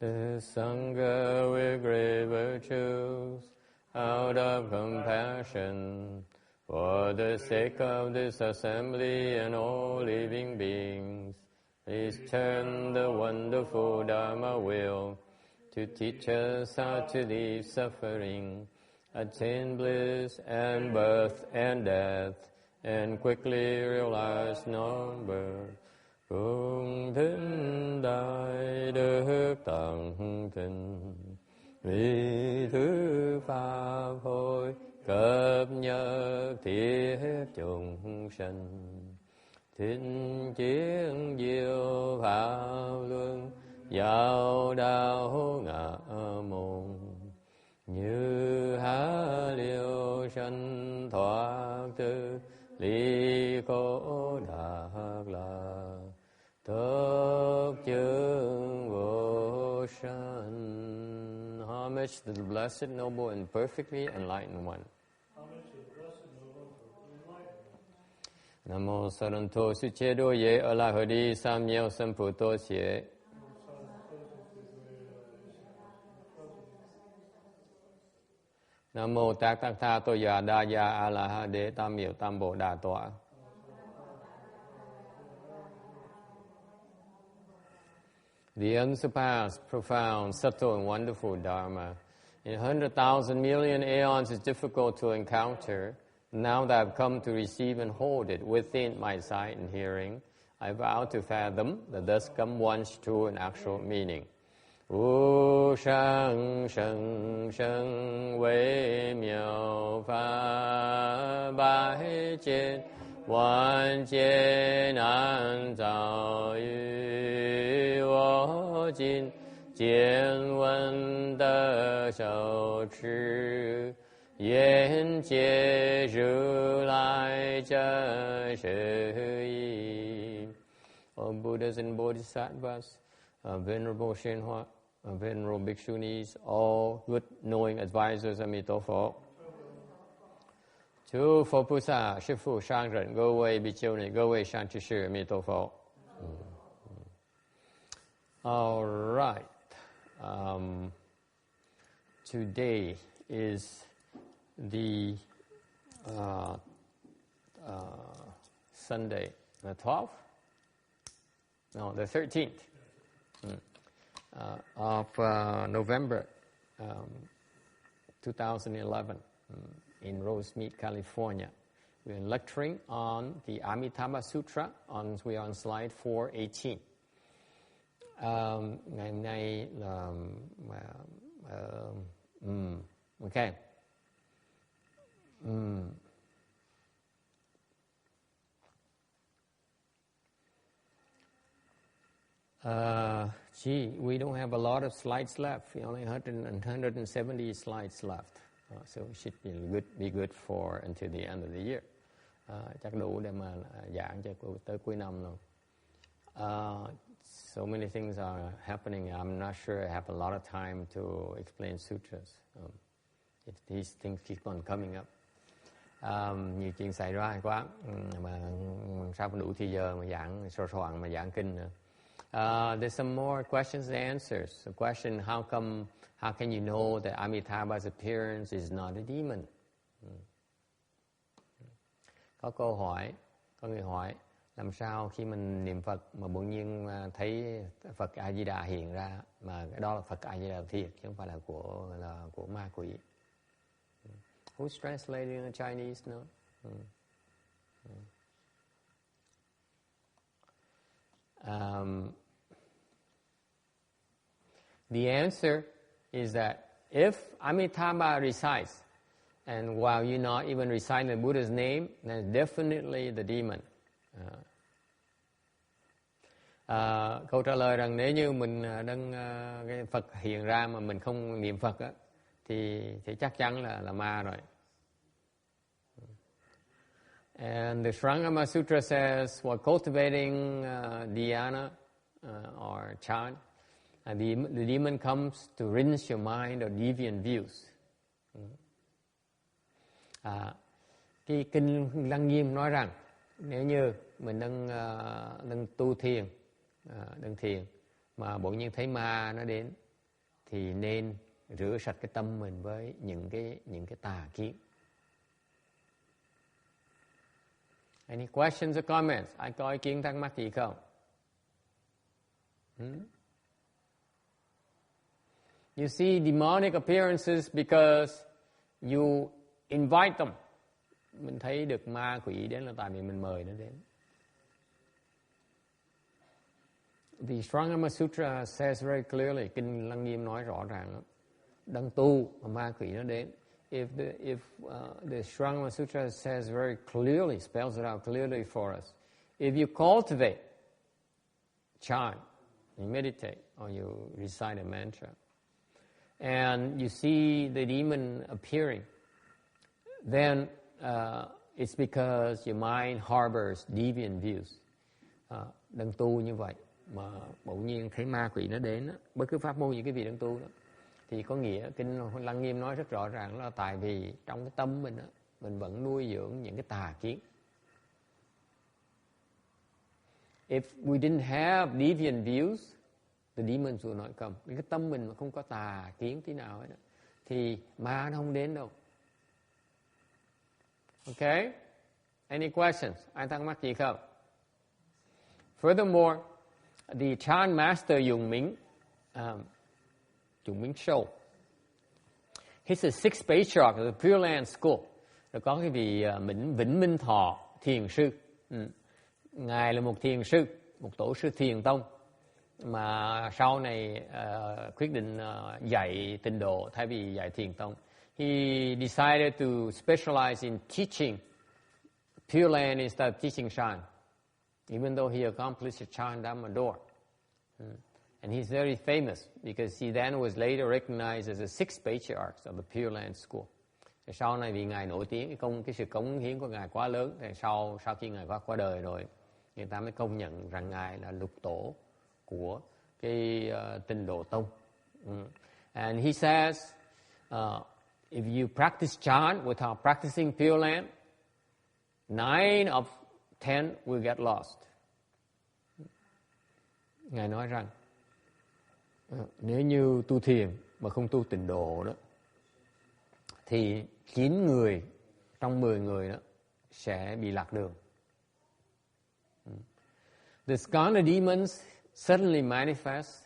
the Sangha with great virtues, out of compassion, for the sake of this assembly and all living beings, please turn the wonderful Dharma wheel to teach us how to leave suffering, attain bliss and birth and death, and quickly realize non-birth. Cung thính đại đức tận tình, vì thứ pháp hội cập nhật thiết chúng sanh. Thính chiến diệu pháp luân, giáo đạo ngã môn. Như há liêu sanh thoát tư, ly khổ đạt lạc. Tốc chứng vô sanh. Homage to the Blessed, Noble, and Perfectly Enlightened One. Nam mô Saranto Suchedo Ye Alahadi Samyeo Samputo Xie. Nam mô Tát Tát Tha Tô Già Đa Gia A La Ha Đế Tam Miệu Tam Bộ Đà Tọa. The unsurpassed, profound, subtle, and wonderful Dharma, in 100,000 million aeons is difficult to encounter. Now that I've come to receive and hold it within my sight and hearing, I vow to fathom the thus come once true and actual meaning. Wu shang sheng sheng wei miao fa bai jian wan jian an zao yu wo jin jian wen de shou chi yan jie ru lai zhe shi yi. O Buddhas and Bodhisattvas, Venerable Shenhua, Venerable Bhikshunis, all good knowing advisors of Amitabha. Chư Phật Bồ Tát, Sư Phụ Sang Rận,各位比丘尼，各位善知识，阿弥陀佛。All right. Today is the Sunday, the 12th? No, the 13th of November 2011 in Rosemead, California. We're lecturing on the Amitabha Sutra. We are on slide 418. Ngày hôm nay là okay. We don't have a lot of slides left. We only 170 slides left. So it should be good for until the end of the year. Chắc đủ để mà giảng cho tới cuối năm rồi. So many things are happening. I'm not sure I have a lot of time to explain sutras. These things keep on coming up. Nhiều chuyện xảy ra quá, mà sao không đủ thì giờ mà giảng soạn mà giảng kinh nữa. There's some more questions and answers. The question: how can you know that Amitabha's appearance is not a demon? Có câu hỏi, có người hỏi, làm sao khi mình niệm Phật mà bỗng nhiên thấy Phật A Di Đà hiện ra, mà cái đó là Phật A Di Đà thiệt chứ không phải là của ma quỷ. Who's translating in Chinese? No. The answer is that if Amitabha recites, and while you're not even reciting the Buddha's name, then definitely the demon. Câu trả lời rằng nếu như mình cái Phật hiện ra mà mình không niệm Phật á, thì chắc chắn là ma rồi. And the Shrangama Sutra says, while cultivating dhyana or chant, the demon comes to rinse your mind of deviant views. Cái kinh Lăng Nghiêm nói rằng nếu như mình đang tu thiền, đang thiền mà bỗng nhiên thấy ma nó đến, thì nên rửa sạch cái tâm mình với những cái tà kiến. Any questions or comments? Ai có ý kiến thắc mắc gì không? You see demonic appearances because you invite them. Mình thấy được ma quỷ đến là tại vì mình mời nó đến. The Amitabha Sutra says very clearly, Kinh Lăng Nghiêm nói rõ ràng, đang tu mà ma quỷ nó đến. If the Amitabha Sutra says very clearly, spells it out clearly for us, if you cultivate chant, you meditate, or you recite a mantra, and you see the demon appearing, then it's because your mind harbors deviant views. Đang tu như vậy mà bỗng nhiên thấy ma quỷ nó đến đó, bất cứ pháp môn gì cái vị đang tu đó, thì có nghĩa Kinh Lăng Nghiêm nói rất rõ ràng là tại vì trong cái tâm mình đó, mình vẫn nuôi dưỡng những cái tà kiến. If we didn't have deviant views, the demons will not come. Cái tâm mình mà không có tà kiến tí nào hết đó, thì ma nó không đến đâu. Okay? Any questions? Ai thắc mắc gì không? Furthermore, the chant master Dùng Mính Sâu, he's a sixth patriarch of the Pureland school. Rồi có cái vị Vĩnh Minh Thọ thiền sư. Ngài là một thiền sư, một tổ sư thiền tông mà sau này quyết định dạy tịnh độ thay vì dạy thiền tông. He decided to specialize in teaching Pureland instead of teaching chant, even though he accomplished the chant Dhamma door. And he's very famous because he then was later recognized as the sixth patriarch of the Pureland school. Thì sau này vì ngài nổi tiếng, cái sự cống hiến của ngài quá lớn, thì sau khi ngài qua đời rồi, người ta mới công nhận rằng ngài là lục tổ của cái tịnh độ tông. And he says, if you practice chant without practicing Pureland, 9 of 10 will get lost. Ngài nói rằng nếu như tu thiền mà không tu tịnh độ đó, thì 9 người trong 10 người đó sẽ bị lạc đường. The skandha demons suddenly manifest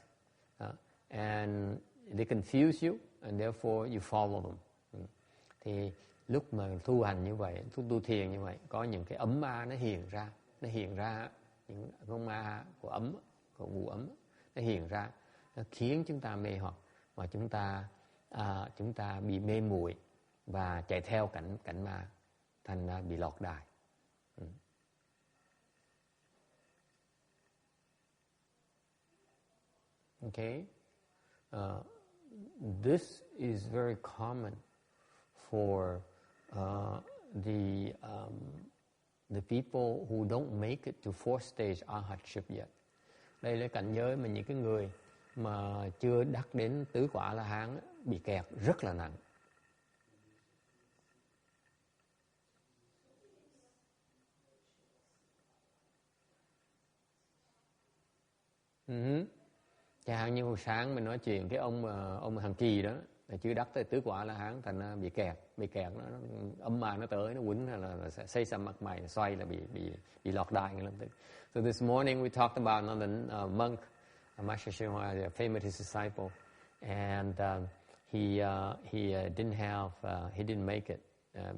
and they confuse you and therefore you follow them. Thì lúc mà tu hành như vậy, tu thiền như vậy, có những cái ấm ma nó hiện ra những con ma của ấm, của vụ ấm, nó hiện ra, nó khiến chúng ta mê hoặc và chúng ta bị mê muội và chạy theo cảnh ma, thành ra bị lọt đài. Okay, this is very common for the people who don't make it to fourth stage arhatship yet. Đây là cảnh giới mà những cái người mà chưa đắc đến tứ quả La Hán bị kẹt rất là nặng. Chẳng hạn như hồi sáng mình nói chuyện cái ông Hằng Kỳ đó, là chưa đắc tới tứ quả La Hán, thành ra bị kẹt nó âm ma nó tới, nó quýnh là xây xăm mặt mày, xoay là bị lọt đài ngay lập tức. So this morning we talked about another monk, Master Shinhua, a famous disciple, and he didn't make it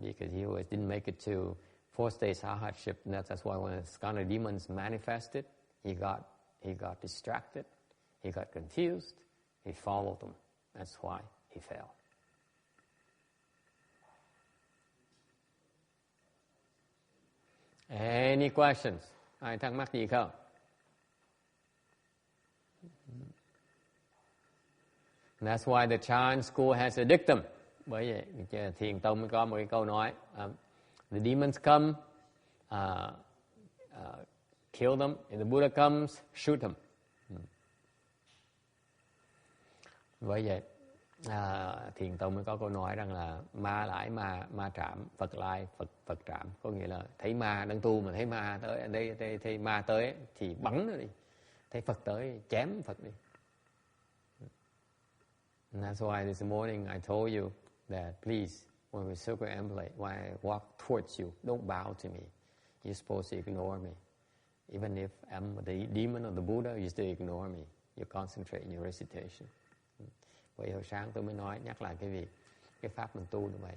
because he didn't make it to fourth stage arhatship. And that's why when the skandha demons manifested, he got distracted, he got confused, he followed them. That's why he fell. Any questions? Ai thắc mắc gì không? That's why the Chan school has a dictum. Bởi vậy Thiền Tông mới có một cái câu nói, the demons come, kill them. If the Buddha comes, shoot them. Bởi vậy Thiền Tông mới có câu nói rằng là ma lại ma trảm, Phật lại Phật trảm. Có nghĩa là thấy ma đang tu mà thấy ma tới, đây thấy ma tới thì bắn nó đi, thấy Phật tới chém Phật đi. And that's why this morning I told you that please, when we circumambulate, when I walk towards you, don't bow to me. You're supposed to ignore me. Even if I'm the demon of the Buddha, you still ignore me. You concentrate in your recitation. Vậy hồi sáng tôi mới nói, nhắc lại cái việc, cái pháp mình tu như vậy.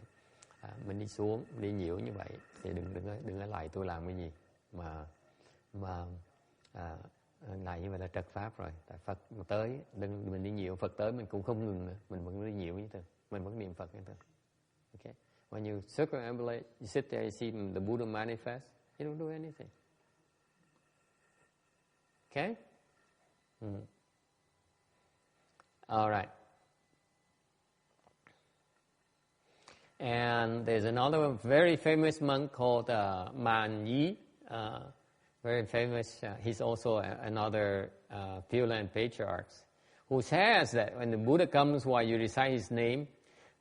Mình đi xuống, đi nhiễu như vậy, thì đừng có lại tôi làm cái gì. Mà lại như vậy là trật pháp rồi. Tại Phật tới, mình đi nhiễu, Phật tới mình cũng không ngừng nữa. Mình vẫn đi nhiễu như thế. Mình vẫn niệm Phật như thế. Okay? When you circumambulate, you sit there, you see the Buddha manifest, you don't do anything. Okay? All right. And there's another very famous monk called Man Yi. Very famous. He's also another Pureland patriarch, who says that when the Buddha comes while you recite his name,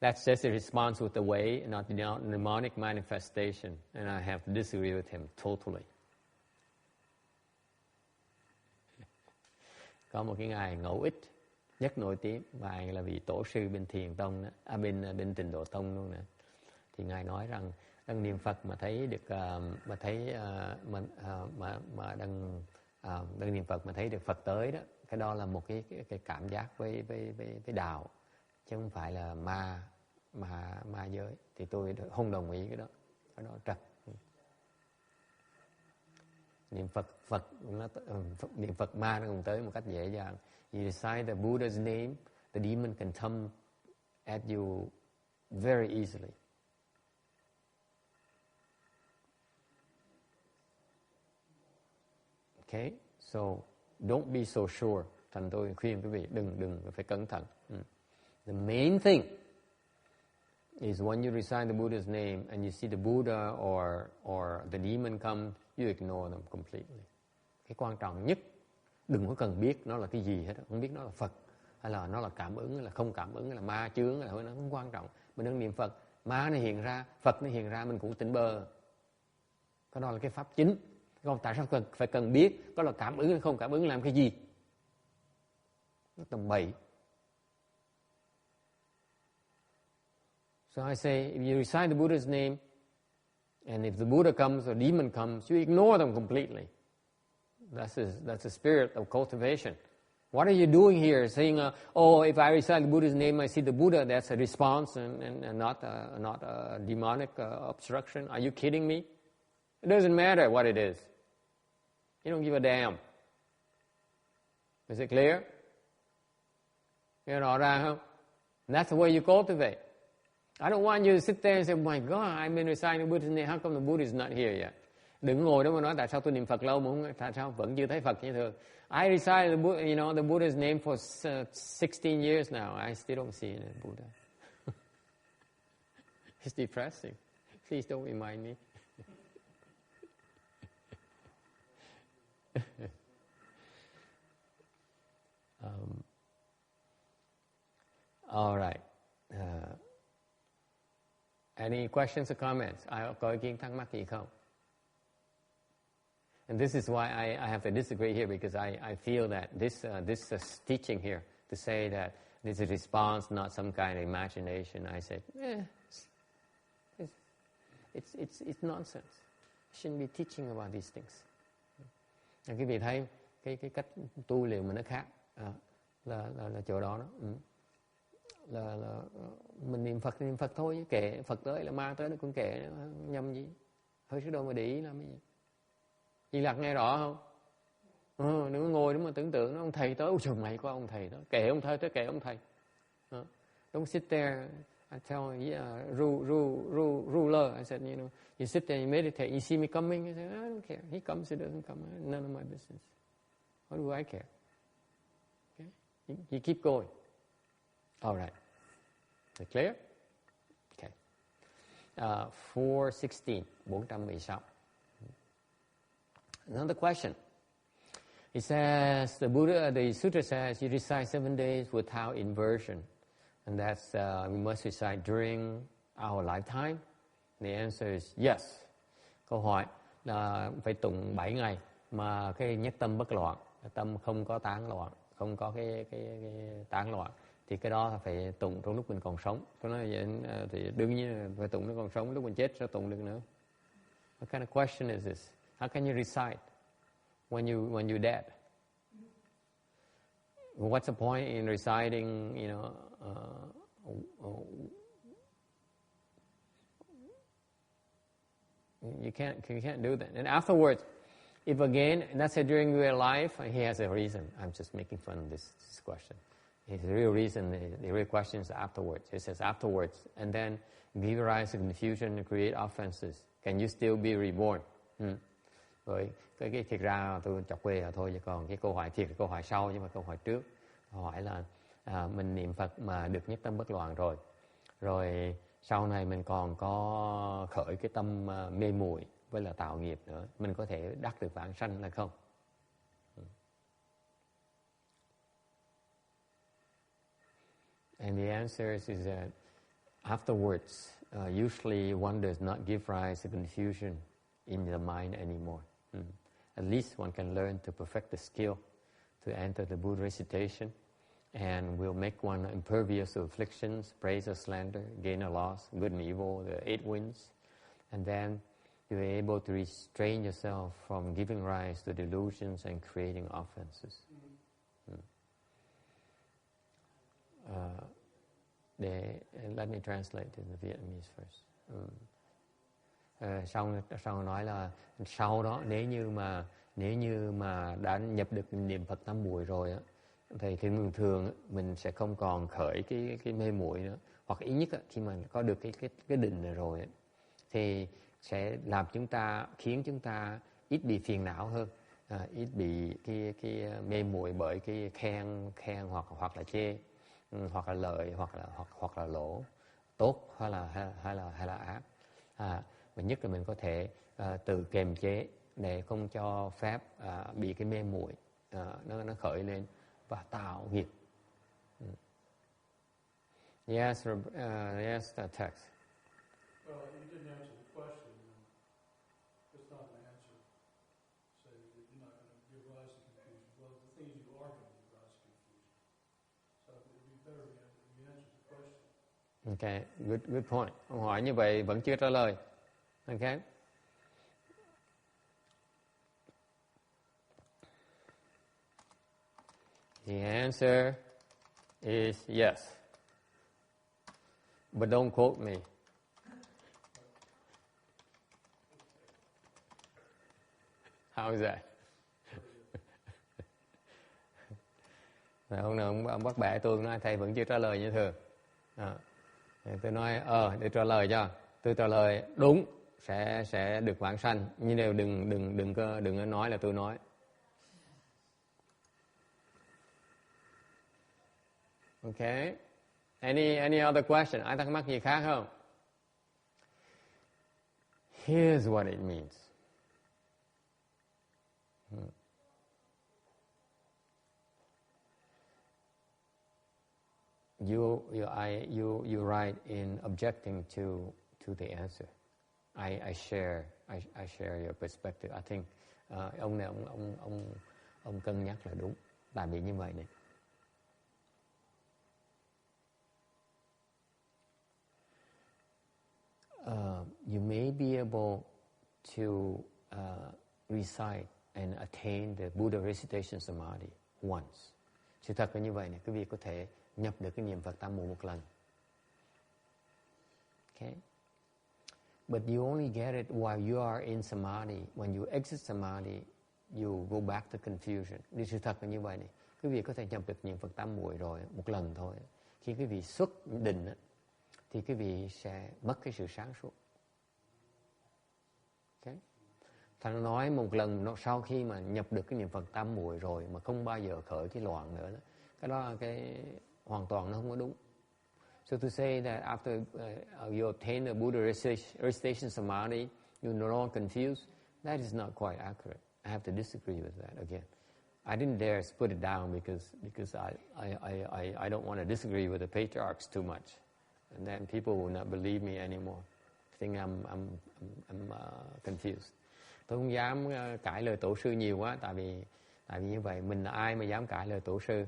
that's just a response with the way, not the mnemonic manifestation. And I have to disagree with him totally. Có một cái ngài ngẫu ích rất nổi tiếng, và ngài là vị tổ sư bên Thiền Tông đó, bên Tịnh Độ Tông luôn nữa. Thì ngài nói rằng đang niệm Phật mà thấy được đang niệm Phật mà thấy được Phật tới đó, cái đó là một cái cảm giác với đạo, chứ không phải là ma giới. Thì tôi không đồng ý cái đó trật. Niệm Phật ma nó cũng tới một cách dễ dàng. You recite the Buddha's name, the demon can come at you very easily. Okay, so don't be so sure. Thành tôi khuyên quý vị đừng phải cẩn thận. The main thing is when you recite the Buddha's name and you see the Buddha or the demon come, you ignore them completely. Cái quan trọng nhất, đừng có cần biết nó là cái gì hết, không biết nó là Phật hay là nó là cảm ứng hay là không cảm ứng hay là ma chướng, nó không quan trọng. Mình đang niệm Phật, ma nó hiện ra, Phật nó hiện ra, mình cũng tỉnh bơ. Cái đó là cái pháp chính. Còn tại sao phải cần biết có là cảm ứng hay không cảm ứng làm cái gì? Nó tầm bậy. So I say, if you recite the Buddha's name, and if the Buddha comes or demon comes, you ignore them completely. That's the spirit of cultivation. What are you doing here? Saying, if I recite the Buddha's name, I see the Buddha. That's a response and not a demonic obstruction. Are you kidding me? It doesn't matter what it is. You don't give a damn. Is it clear? Nghe rõ ra không? And that's the way you cultivate. I don't want you to sit there and say, oh my God, I've been reciting the Buddha's name. How come the Buddha is not here yet? Đừng ngồi đó mà nói tại sao tôi niệm Phật lâu mà không, tại sao vẫn chưa thấy Phật như thường. I recited the Buddha's name for 16 years now. I still don't see the Buddha. It's depressing. Please don't remind me. All right. Any questions or comments? Có ý kiến thắc mắc gì không? And this is why I have to disagree here, because I feel that this teaching here to say that this is a response, not some kind of imagination. I said, it's nonsense. You shouldn't be teaching about these things. Quý vị thấy cái cách tu luyện mình nó khác, là chỗ đó là mình niệm Phật thôi, kệ Phật tới là ma tới nó cũng kệ, nhầm gì, hơi sức đâu mà để ý làm cái gì. Di Lặc nghe rõ không? Đừng có ngồi đó mà tưởng tượng ông thầy tới, ôi trời mày có ông thầy đó, kệ ông thầy tới, kệ ông thầy. Don't sit there. I tell ruler, I said, you sit there, you meditate, you see me coming, I said, I don't care. He comes, he doesn't come, none of my business. What do I care? Okay? You keep going. All right. Is it clear? Okay. 416. Another question. It says, the sutra says, you recite 7 days without inversion. And that's, we must recite during our lifetime. The answer is yes. Câu hỏi là phải tụng 7 ngày mà cái nhất tâm bất loạn, tâm không có tán loạn, không có cái tán loạn. thì cái đó phải tụng trong lúc mình còn sống. Tôi nói vậy thì đương nhiên phải tụng nó còn sống, lúc mình chết sẽ tụng được nữa. What kind of question is this? How can you recite when you're dead? What's the point in reciting, you can't do that. And afterwards, if again, let's say during your life, he has a reason. I'm just making fun of this question. His real reason, the real question is afterwards. It says afterwards, and then give rise to confusion and create offenses. Can you still be reborn? Rồi cái thiệt ra tôi chọc quê thôi, chứ còn cái câu hỏi thiệt là câu hỏi sau, nhưng mà câu hỏi trước hỏi là mình niệm Phật mà được nhất tâm bất loạn rồi sau này mình còn có khởi cái tâm mê muội với là tạo nghiệp nữa, mình có thể đắc được vãng sanh là không? And the answer is that afterwards, usually one does not give rise to confusion in the mind anymore. At least one can learn to perfect the skill to enter the Buddha recitation, and will make one impervious to afflictions, praise or slander, gain or loss, good and evil, the 8 winds, and then you're able to restrain yourself from giving rise to delusions and creating offenses. Let me translate in the Vietnamese first. Sau nói là sau đó nếu như mà đã nhập được niệm Phật tam muội rồi á, thì thường thường mình sẽ không còn khởi cái mê muội nữa, hoặc ít nhất khi mà có được cái định này rồi thì sẽ khiến chúng ta ít bị phiền não hơn, ít bị cái mê muội bởi cái khen hoặc là chê, hoặc là lợi hoặc là lỗ, tốt hay là ác. Và nhất là mình có thể tự kiềm chế để không cho phép bị cái mê muội nó khởi lên và tạo nghiệp. Yes, yes, the text. Well, you didn't answer the question. It's not an answer. So you're not going to give rise to confusion. Well, the thing is, you are going to give rise to confusion. So it would be better if you answer the question. Okay, good point. Ông hỏi như vậy vẫn chưa trả lời. Okay. The answer is yes. But don't quote me. How is that? Hôm nay ông bắt bẻ tôi nói thầy vẫn chưa trả lời như thường. Tôi nói để trả lời cho. Tôi trả lời đúng sẽ được vãng sanh, nhưng đều đừng có nói là tôi nói. Okay. Any other question? Ai thắc mắc gì khác không? Here's what it means. You write in objecting to the answer. I share your perspective. I think ông này ông cân nhắc là đúng. Tại vì như vậy này. You may be able to recite and attain the Buddha recitation samadhi once. Sự thật là như vậy này, quý vị có thể nhập được cái niệm Phật tam muội một lần. Okay? But you only get it while you are in samadhi. When you exit samadhi, you go back to confusion. Điều sự thật là như vậy này, quý vị có thể nhập được niệm Phật tam muội rồi một lần thôi. Khi quý vị xuất định thì quý vị sẽ mất cái sự sáng suốt. Okay? Thằng nói một lần sau khi mà nhập được cái niệm Phật tam muội rồi mà không bao giờ khởi cái loạn nữa đó. Cái đó cái hoàn toàn nó không có đúng. So to say that after you obtain the Buddha recitation samadhi, you're no longer confused, that is not quite accurate. I have to disagree with that again. I didn't dare put it down because I don't want to disagree with the patriarchs too much, and then people will not believe me anymore. Think I'm confused. Tôi không dám cãi lời tổ sư nhiều quá, tại vì như vậy mình là ai mà dám cãi lời tổ sư?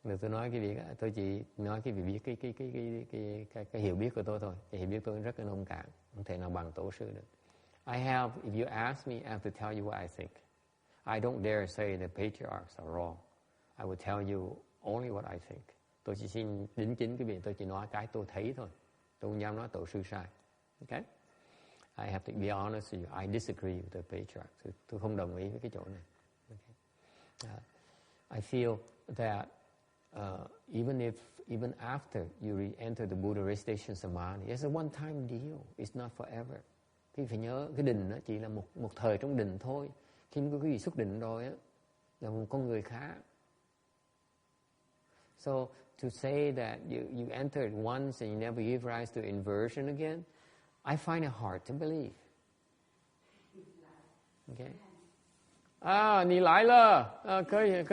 Rồi tôi nói cái việc, tôi chỉ nói cái việc biết cái hiểu biết của tôi thôi. Cái hiểu biết tôi rất là nông cạn, không thể nào bằng tổ sư được. If you ask me, I have to tell you what I think. I don't dare say the patriarchs are wrong. I will tell you only what I think. Tôi chỉ xin đính chính cái việc, tôi chỉ nói cái tôi thấy thôi. Tôi không dám nói tổ sư sai. Okay? I have to be honest with you. I disagree with the patriarchs. Tôi không đồng ý với cái chỗ này. Okay? I feel that even after you enter the Buddha Recitation Samadhi, it's a one-time deal. It's not forever. Thì phải nhớ cái định đó chỉ là một thời trong định thôi. Khi mà quý vị xuất định rồi á, là một con người khác. So to say that you entered once and you never give rise to inversion again, I find it hard to believe. Okay. 你来了，可以。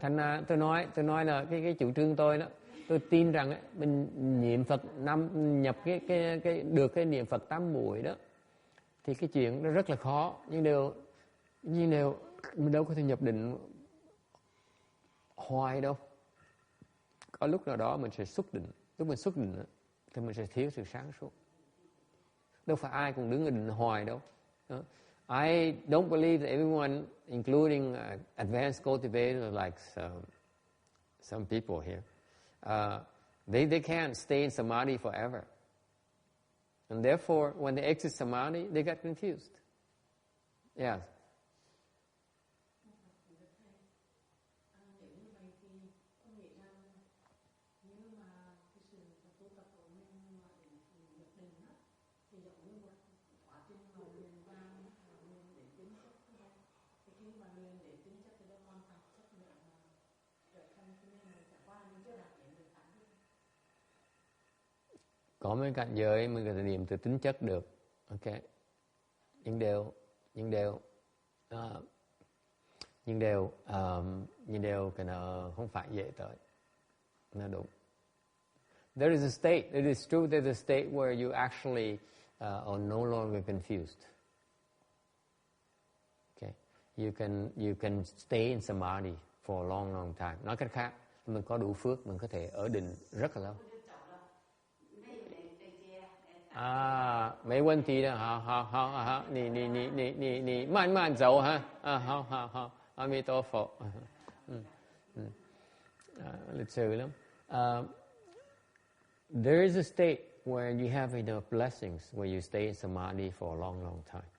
Thành ra tôi nói là cái chủ trương tôi đó, tôi tin rằng mình niệm Phật nhập cái được cái niệm Phật 8 muội đó, thì cái chuyện nó rất là khó, nhưng đều mình đâu có thể nhập định hoài đâu. Có lúc nào đó mình sẽ xuất định, lúc mình xuất định thì mình sẽ thiếu sự sáng suốt. Đâu phải ai cũng đứng ở định hoài đâu. I don't believe that everyone, including advanced cultivators like some people here, they can't stay in samadhi forever. And therefore, when they exit samadhi, they get confused. Yes. Có mấy cảnh giới mình có thể niệm từ tính chất được, ok, nhưng đều cái nó không phải dễ tới, nó đúng. There is a state, it is true, there's a state where you actually are no longer confused. Okay, you can stay in samadhi for a long time. Nói cách khác, mình có đủ phước, mình có thể ở định rất là lâu. 没问题的，好，你慢慢走哈，好，阿弥陀佛，lịch sự lắm. There is a state where you have enough blessings where you stay in samadhi for a long time.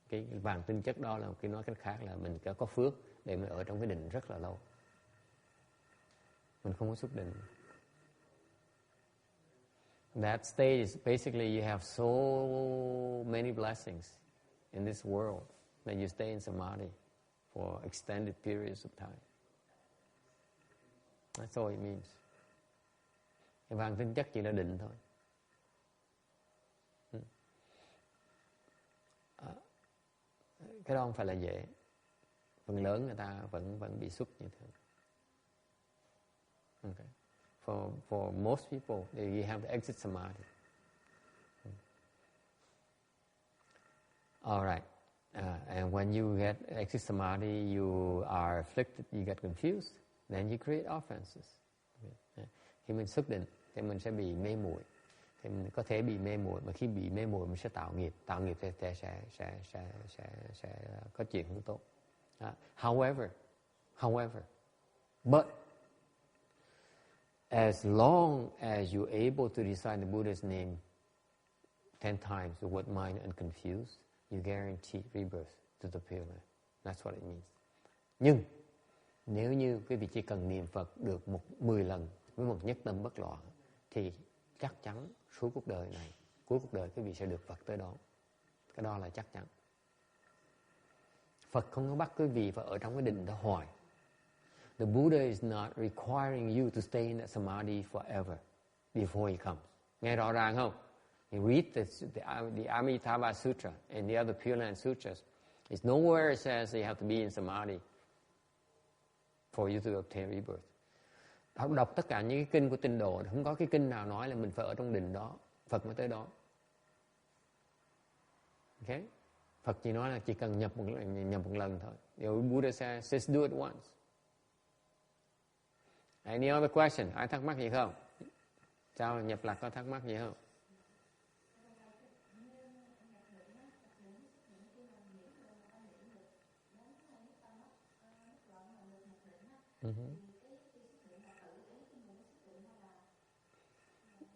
Cái vàng tinh chất đó là cái nói cách khác là mình có phước để mình ở trong cái định rất là lâu. Mình không có xuất định. That state is basically you have so many blessings in this world that you stay in samadhi for extended periods of time. That's all it means. Cái vàng tinh chất chỉ là định thôi. Cái đó không phải là dễ. Phần lớn người ta vẫn bị xuất như thế. Okay. For most people, you have to exit samadhi. All right. And when you get exit samadhi, you are afflicted, you get confused, then you create offenses. Okay. Khi mình xuất định, thì mình sẽ bị mê muội. Thì mình có thể bị mê muội, mà khi bị mê muội mình sẽ tạo nghiệp sẽ có chuyện không tốt. However, but as long as you're able to recite the Buddha's name 10 times with what mind unconfused, you guarantee rebirth to the Pureland. That's what it means. Nhưng nếu như quý vị chỉ cần niệm Phật được 10 lần với một nhất tâm bất loạn, thì chắc chắn suốt cuộc đời này, cuối cuộc đời quý vị sẽ được Phật tới đó. Cái đó là chắc chắn. Phật không có bắt quý vị phải ở trong cái định đó hoài. The Buddha is not requiring you to stay in that samadhi forever before he comes. Nghe rõ ràng không? You read the Amitabha Sutra and the other Pureland Sutras. It's nowhere it says you have to be in samadhi for you to obtain rebirth. Đọc tất cả những cái kinh của Tịnh độ, không có cái kinh nào nói là mình phải ở trong định đó, Phật mới tới đó. Okay? Phật chỉ nói là chỉ cần nhập một lần thôi. The Buddha says, just do it once. Any other question? Ai thắc mắc gì không? Sao nhập lạc có thắc mắc gì không?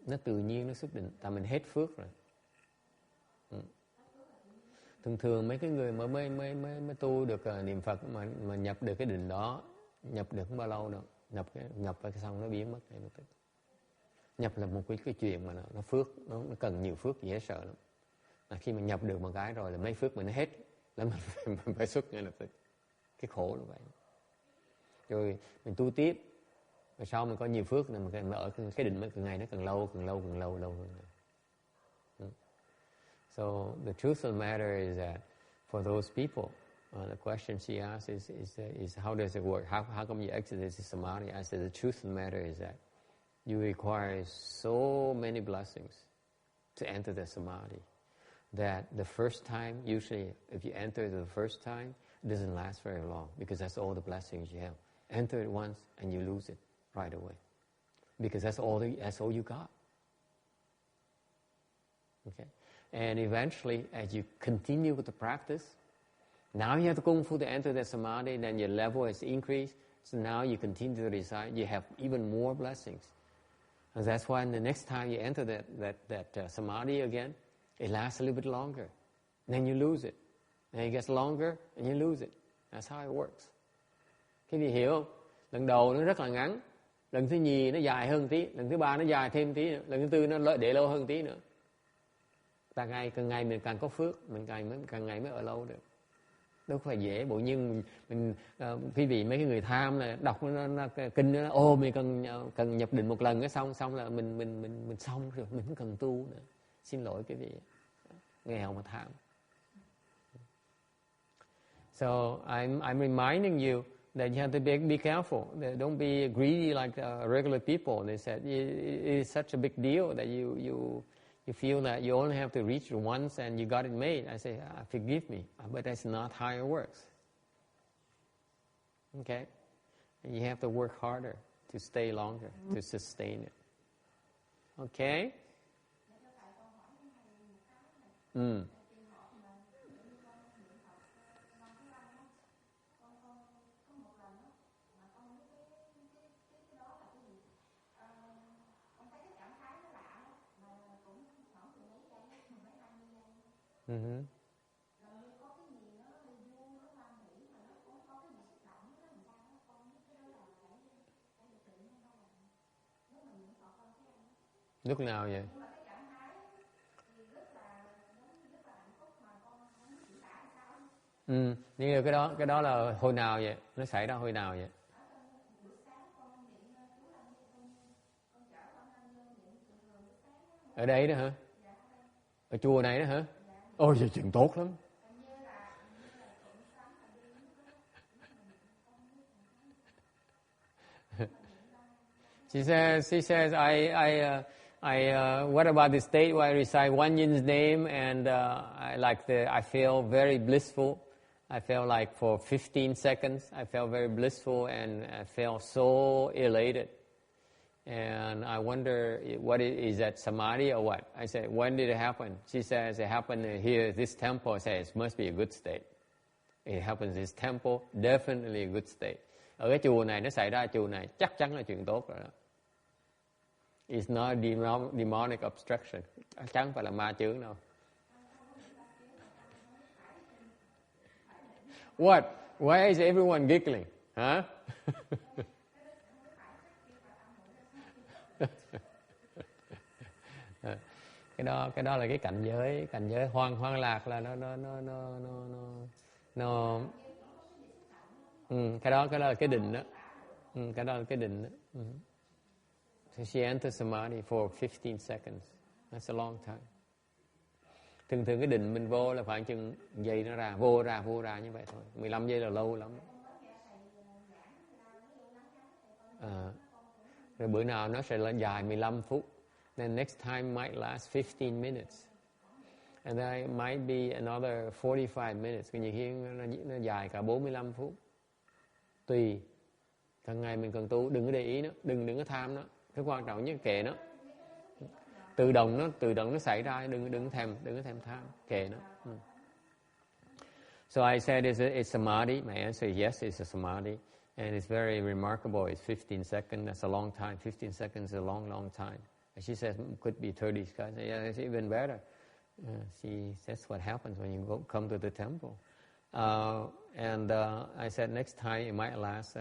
Nó tự nhiên nó xuất định, tại mình hết phước rồi. Thường mấy cái người mới tu được niệm Phật mà nhập được cái định đó, nhập được không bao lâu đâu, nhập cái xong nó biến mất ngay lập tức. Nhập là một cái chuyện mà nó phước, nó cần nhiều phước, dễ sợ lắm. Khi mà nhập được một cái rồi là mấy phước mình nó hết, là mình phải xuất ngay lập tức. Cái khổ là vậy. Rồi mình tu tiếp, rồi sau mình có nhiều phước này, mình ở cái định càng ngày nó càng lâu hơn. So the truth of the matter is that for those people, the question she asked is how does it work? How come you exit this samadhi? I said the truth of the matter is that you require so many blessings to enter the samadhi that the first time, usually if you enter the first time, it doesn't last very long because that's all the blessings you have. Enter it once and you lose it right away because that's all you got. Okay? And eventually, as you continue with the practice, now you have the Kung Fu to enter the Samadhi, then your level has increased, so now you continue to recite, you have even more blessings. And that's why the next time you enter that Samadhi again, it lasts a little bit longer. Then you lose it. Then it gets longer, and you lose it. That's how it works. Cái gì hiểu không? Lần đầu nó rất là ngắn, lần thứ nhì nó dài hơn tí, lần thứ ba nó dài thêm tí nữa, lần thứ tư nó để lâu hơn tí nữa. Càng ngày mình càng có phước, mình càng ngày mới ở lâu được. Đâu phải dễ, bộ nhiên mình quý vị mấy cái người tham là đọc nó kinh nó mình cần nhập định một lần cái xong là mình xong rồi, mình không cần tu nữa. Xin lỗi quý vị, nghèo mà tham. So I'm reminding you that you have to be careful. Don't be greedy like regular people. They said it is such a big deal that you feel that you only have to reach it once and you got it made. I say, forgive me, but that's not how it works. Okay? And you have to work harder to stay longer, to sustain it. Okay? Lúc nào vậy? Nhưng mà cái đó là hồi nào vậy? Nó xảy ra hồi nào vậy? Ở đây đó hả? Ở chùa này đó hả? Ôi vậy chuyện tốt lắm. She says, what about the state where I recite one yin's name and I feel very blissful. I felt like for 15 seconds, I felt very blissful and I felt so elated. And I wonder, is that samadhi or what? I said, when did it happen? She says, it happened here, this temple. I said, it must be a good state. It happens in this temple, definitely a good state. Ở cái chùa này, nó xảy ra chùa này, chắc chắn là chuyện tốt rồi đó. It's not demonic obstruction. Chắc chắn phải là ma chướng đâu. What? Why is everyone giggling? Huh? Cái đó là cái cảnh giới hoang lạc là nó cái đó là cái định đó. Cái đó là cái định đó. So she enters samadhi for 15 seconds. That's a long time. Thường cái định mình vô là khoảng chừng giây nó ra, vô ra như vậy thôi. 15 giây là lâu lắm. Rồi bữa nào nó sẽ là dài 15 phút. Then next time might last 15 minutes. And then it might be another 45 minutes. Nhiều khi nó dài cả 45 phút. Tùy. Thằng ngày mình cần tu, đừng có để ý nó, đừng có tham nó. Cái quan trọng nhất kệ nó. Tự động nó xảy ra, đừng thèm tham, kệ nó. So I said, it's samadhi. My answer is yes, it's a samadhi. And it's very remarkable. It's 15 seconds. That's a long time. 15 seconds is a long, long time. And she says, it could be 30 seconds. Yeah, it's even better. That's what happens when you come to the temple. I said, next time it might last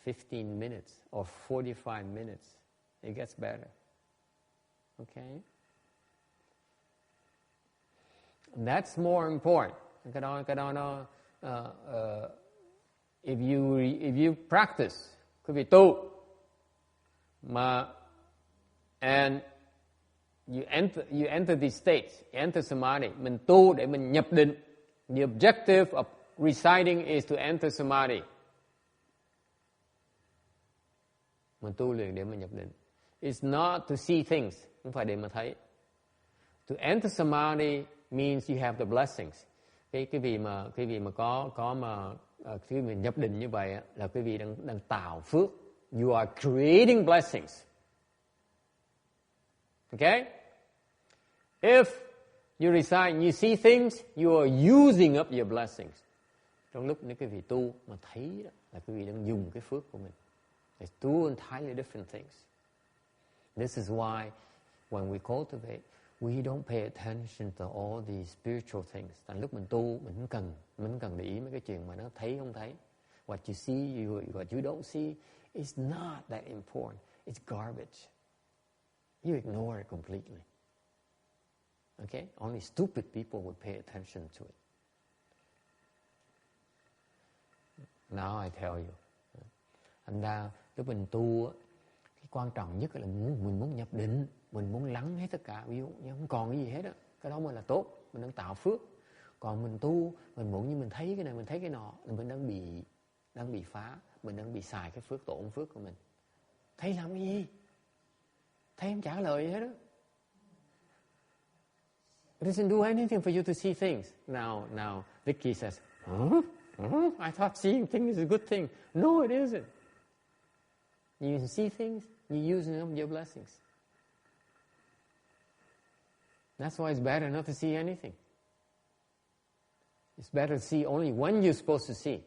15 minutes or 45 minutes. It gets better. Okay? That's more important. Cái đó nó if you practice, quý vị tu and you enter these states, you enter samadhi, mình tu để mình nhập định. The objective of reciting is to enter samadhi. Mình tu luyện để mình nhập định. It's not to see things, không phải để mà thấy. To enter samadhi means you have the blessings. Cái vị mà khi mình nhập định như vậy là quý vị đang tạo phước. You are creating blessings. Okay? If you recite, you see things, you are using up your blessings. Trong lúc nếu quý vị tu mà thấy đó, là quý vị đang dùng cái phước của mình. It's two entirely different things. This is why when we cultivate, we don't pay attention to all these spiritual things. Tại lúc mình tu, mình không cần để ý mấy cái chuyện mà nó thấy không thấy. What you see, what you don't see, it's not that important. It's garbage. You ignore it completely. Okay? Only stupid people would pay attention to it. Now I tell you. Thành ra, lúc mình tu, cái quan trọng nhất là mình muốn nhập định. Mình muốn lắng hết tất cả, ví dụ như không còn cái gì hết á, cái đó mới là tốt, mình đang tạo phước. Còn mình tu, mình muốn như mình thấy cái này, mình thấy cái nọ, là mình đang bị phá, mình đang bị xài cái phước, tổn phước của mình. Thấy làm cái gì? Thấy không trả lời gì hết á. It doesn't do anything for you to see things. Now, Vicky says, I thought seeing things is a good thing. No, it isn't. You see things, you're using up your blessings. That's why it's better not to see anything. It's better to see only when you're supposed to see,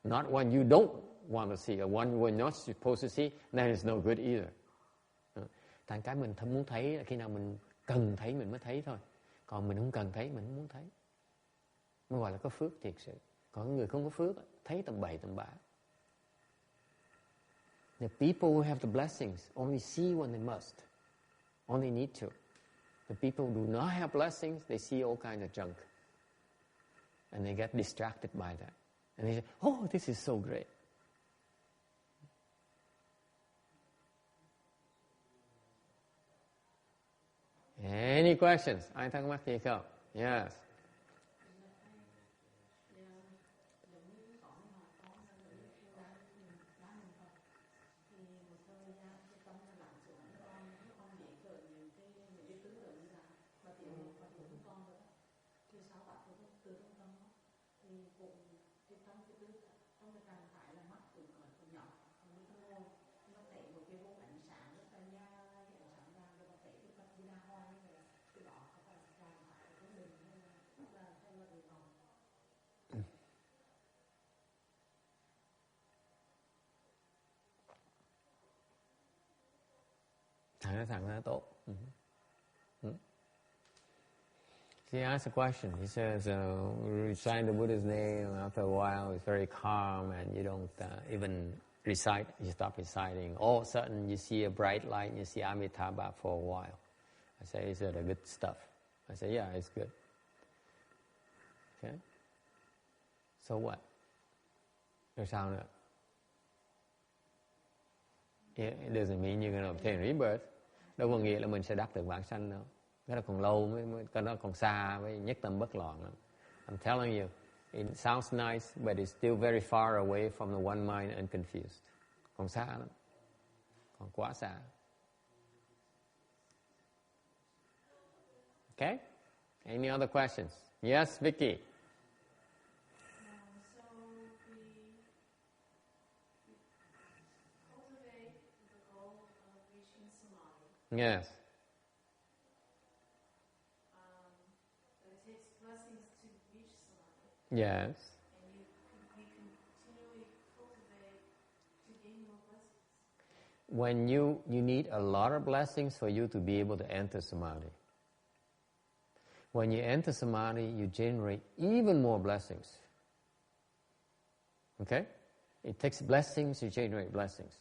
not when you don't want to see, or when you're not supposed to see, then it's no good either. Thành cái mình muốn thấy là khi nào mình cần thấy mình mới thấy thôi. Còn mình không cần thấy, mình không muốn thấy. Mới gọi là có phước thiệt sự. Còn người không có phước, thấy tầm bậy tầm bạ. The people who have the blessings only see when they must, only need to. The people who do not have blessings, they see all kinds of junk. And they get distracted by that. And they say, oh, this is so great. Any questions? Ai thắc mắc gì không? Yes. Thằng nó tốt. He asked a question. He says, recite the Buddha's name. After a while, it's very calm, and you don't even recite. You stop reciting. All of a sudden, you see a bright light, and you see Amitabha for a while. I say, is that a good stuff? I say, yeah, it's good. Okay. So what? Rồi sao nữa? It doesn't mean you're going to obtain rebirth. Đâu có nghĩa là mình sẽ đắc được vãng sanh đâu. Cái đó còn lâu, cái đó còn xa với nhất tâm bất loạn. I'm telling you, it sounds nice, but it's still very far away from the one mind and confused. Còn xa lắm. hoặc quả xả. Okay? Any other questions? Yes, Vicky. So we cultivate the goal of reaching samadhi. Yes. But it takes blessings to reach samadhi. Yes. And we continually cultivate to gain more blessings. When you need a lot of blessings for you to be able to enter samadhi. When you enter samadhi, you generate even more blessings. Okay? It takes blessings to generate blessings.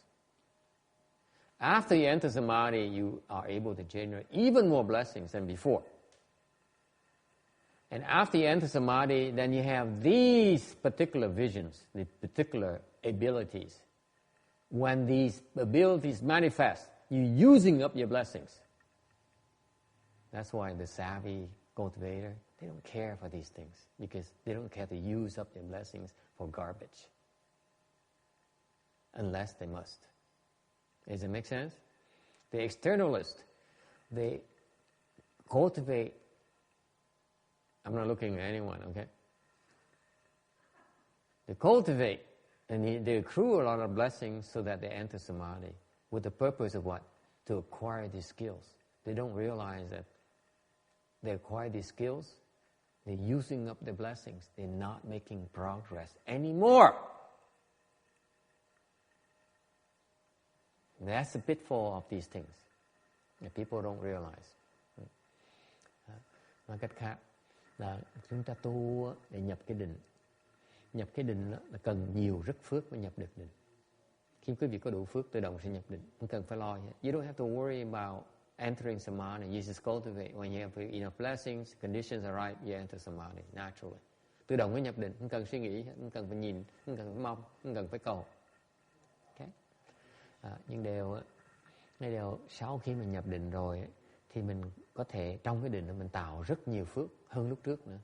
After you enter samadhi, you are able to generate even more blessings than before. And after you enter samadhi, then you have these particular visions, the particular abilities. When these abilities manifest, you're using up your blessings. That's why the savvy cultivator, they don't care for these things because they don't care to use up their blessings for garbage unless they must. Does it make sense? The externalist, they cultivate. I'm not looking at anyone, okay? They cultivate and they accrue a lot of blessings so that they enter samadhi with the purpose of what? To acquire these skills. They don't realize that they acquire these skills, they're using up their blessings. They're not making progress anymore. That's the pitfall of these things that people don't realize. Nói cách khác là chúng ta tu để nhập cái định. Nhập cái định là cần nhiều rất phước mới nhập được định. Khi quý vị có đủ phước, tự động sẽ nhập định. Không cần phải lo gì hết. You don't have to worry about entering samadhi. You just cultivate. When you have enough blessings, conditions are right, you enter samadhi naturally. Tự động mới nhập định, không cần suy nghĩ, không cần phải nhìn, không cần phải mong, không cần phải cầu. Okay? Nhưng điều sau khi mình nhập định rồi thì mình có thể trong cái định mình tạo rất nhiều phước hơn lúc trước nữa.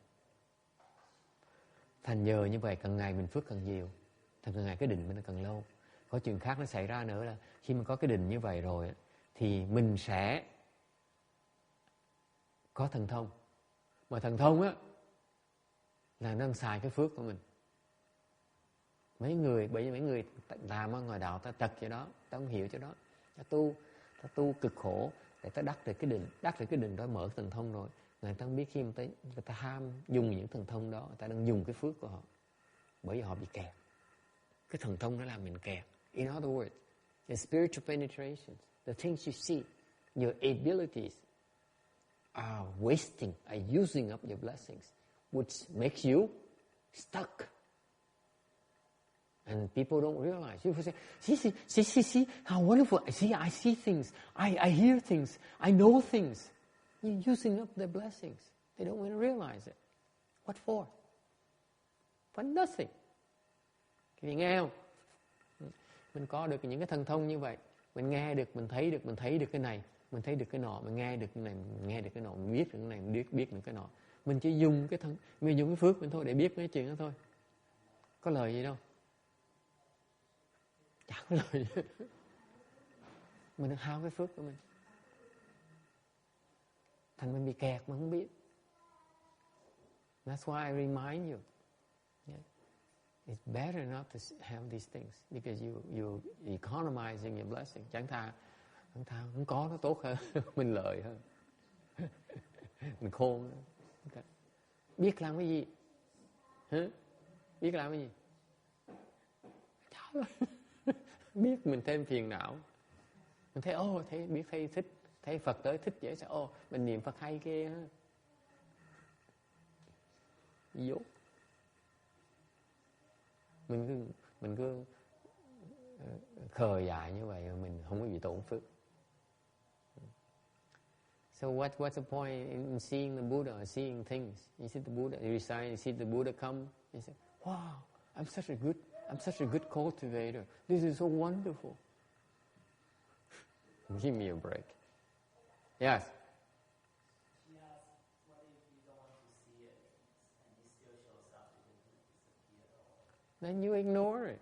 Thành nhờ như vậy càng ngày mình phước càng nhiều, càng ngày cái định mình càng lâu. Có chuyện khác nó xảy ra nữa là khi mình có cái định như vậy rồi thì mình sẽ có thần thông. Mà thần thông á là nó xài cái phước của mình. Mấy người làm ở ngoài đạo ta trật vậy đó, ta không hiểu cho đó. Ta tu cực khổ để ta đắc được cái định đó mở thần thông rồi. Người ta không biết khi người ta ham dùng những thần thông đó, người ta đang dùng cái phước của họ. Bởi vì họ bị kẹt. Cái thần thông nó làm mình kẹt. In other words, the spiritual penetration, the things you see, your abilities are wasting, are using up your blessings, which makes you stuck. And people don't realize. People say, see, how wonderful. I see things. I hear things. I know things. You're using up their blessings. They don't even realize it. What for? For nothing. Các vị nghe không? Mình có được những cái thần thông như vậy. Mình nghe được, mình thấy được cái này. Mình thấy được cái nọ, mình nghe được cái này, mình nghe được cái nọ, mình biết được cái này, mình biết được cái nọ. Mình chỉ dùng mình dùng cái phước mình thôi để biết mấy chuyện đó thôi. Có lời gì đâu. Chẳng có lời gì. Mình đang hao cái phước của mình. Thành mình bị kẹt mà không biết. That's why I remind you. Yeah. It's better not to have these things because you economizing your blessing. Chẳng thà không có nó tốt hơn, mình lợi hơn. Mình khôn hơn. Okay. Biết làm cái gì? Hả? Biết làm cái gì? Biết mình thêm phiền não. Mình thấy biết thầy thích, thấy Phật tới thích dễ sao? Mình niệm Phật hay kia. Dốt. Mình cứ khờ dại như vậy mình không có bị tổn phước. So what's the point in seeing the Buddha or seeing things? You see the Buddha, you see the Buddha come, you say, wow, I'm such a good cultivator. This is so wonderful. Give me a break. Yes. She asked, what if you don't want to see it and it still shows up? It doesn't disappear at all. Then you ignore it.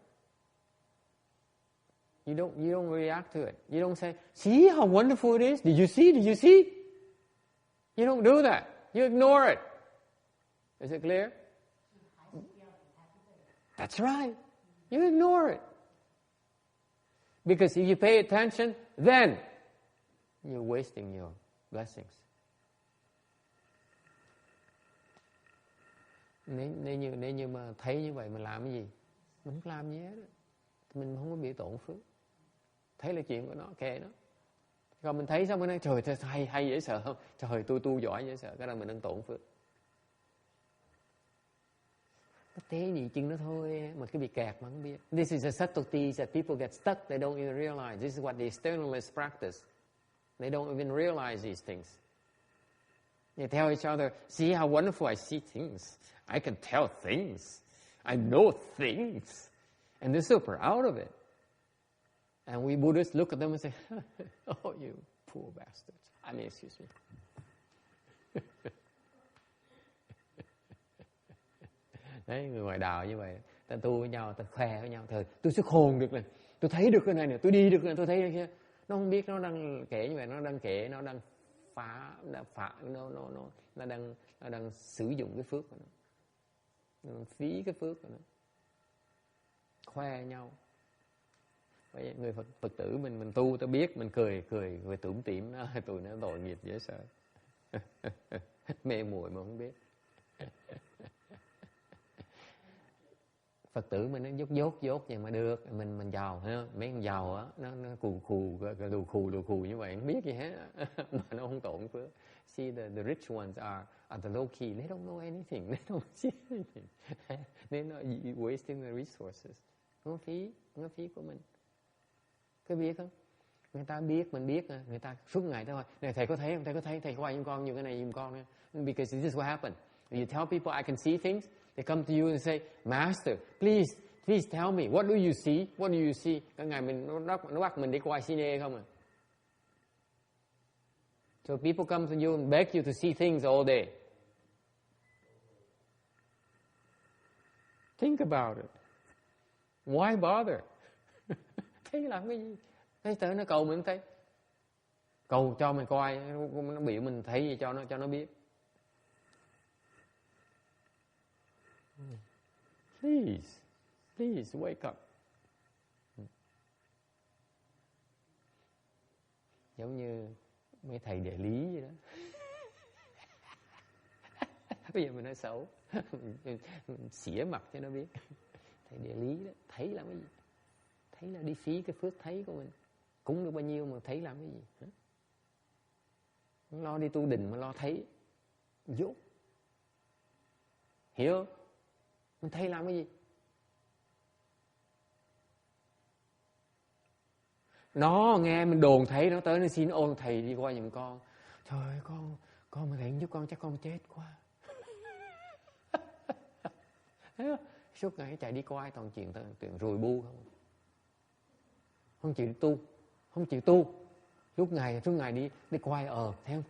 You don't react to it. You don't say, see how wonderful it is? Did you see? Did you see? You don't do that. You ignore it. Is it clear? That's right. You ignore it. Because if you pay attention, then you're wasting your blessings. Nếu như mà thấy như vậy mình làm cái gì? Mình không làm gì hết. Mình không có bị tổn phước. Thấy là chuyện của nó, kệ nó. Còn mình thấy xong mình nói trời hay dễ sợ không? Trời tôi tu giỏi dễ sợ. Cái đó mình đang tổn phước. Nó tế nhị chân nó thôi. Mà cái bị kẹt mà không biết. This is a subtlety that people get stuck. They don't even realize. This is what the externalists practice. They don't even realize these things. They tell each other, see how wonderful I see things. I can tell things. I know things. And they're so proud of it. And we Buddhists look at them and say, oh, you poor bastards. I mean, excuse me. Đấy, người ngoại đạo như vậy. Ta tu với nhau, ta khoe với nhau. Thời, tôi sẽ khôn được này. Tôi thấy được cái này nè. Tôi đi được này. Tôi thấy cái kia. Nó không biết nó đang kể như vậy. Nó đang kể, nó đang nó đang sử dụng cái phước của nó phí cái phước của nó, khoe nhau. Vậy người Phật tử mình tu, ta biết mình cười tủm tỉm, tụi nó tội nghiệp dễ sợ. Mê muội mà không biết. Phật tử mình nó dốt vậy mà được, mình giàu ha, mấy con giàu á nó khù như vậy không biết gì hết mà nó không tổn phước. See the rich ones are the low key. They don't know anything. They don't see anything. They're not wasting the resources. Không có phí của mình. Có biết không? Người ta biết, mình biết, người ta suốt ngày thôi. Này thầy có thấy không? Thầy có thấy? Thầy có ai giùm con như cái này giùm con nha. Because this is what happened. If you tell people I can see things, they come to you and say, Master, please tell me, what do you see? What do you see? Cái ngày nó bắt mình đi coi cine không à? So people come to you and beg you to see things all day. Think about it. Why bother? Thấy làm cái gì? Thấy tới nó cầu mình thấy. Cầu cho mình coi, nó biểu mình thấy gì cho nó biết. Please wake up. Giống như mấy thầy địa lý vậy đó. Bây giờ mình nói xấu, xỉa mặt cho nó biết. Thầy địa lý đó, thấy làm cái gì? Thấy là đi phí cái phước thấy của mình. Cúng được bao nhiêu mà thấy làm cái gì? Hả? Lo đi tu đình mà lo thấy dốt. Hiểu không? Mình thấy làm cái gì? Nó nghe mình đồn thấy nó tới nó xin ôn thầy đi qua giùm con. Trời ơi con mà thầy giúp con chắc con chết quá. Thấy không? Suốt ngày chạy đi coi toàn chuyện rùi bu không. Không chịu tu. Suốt ngày đi coi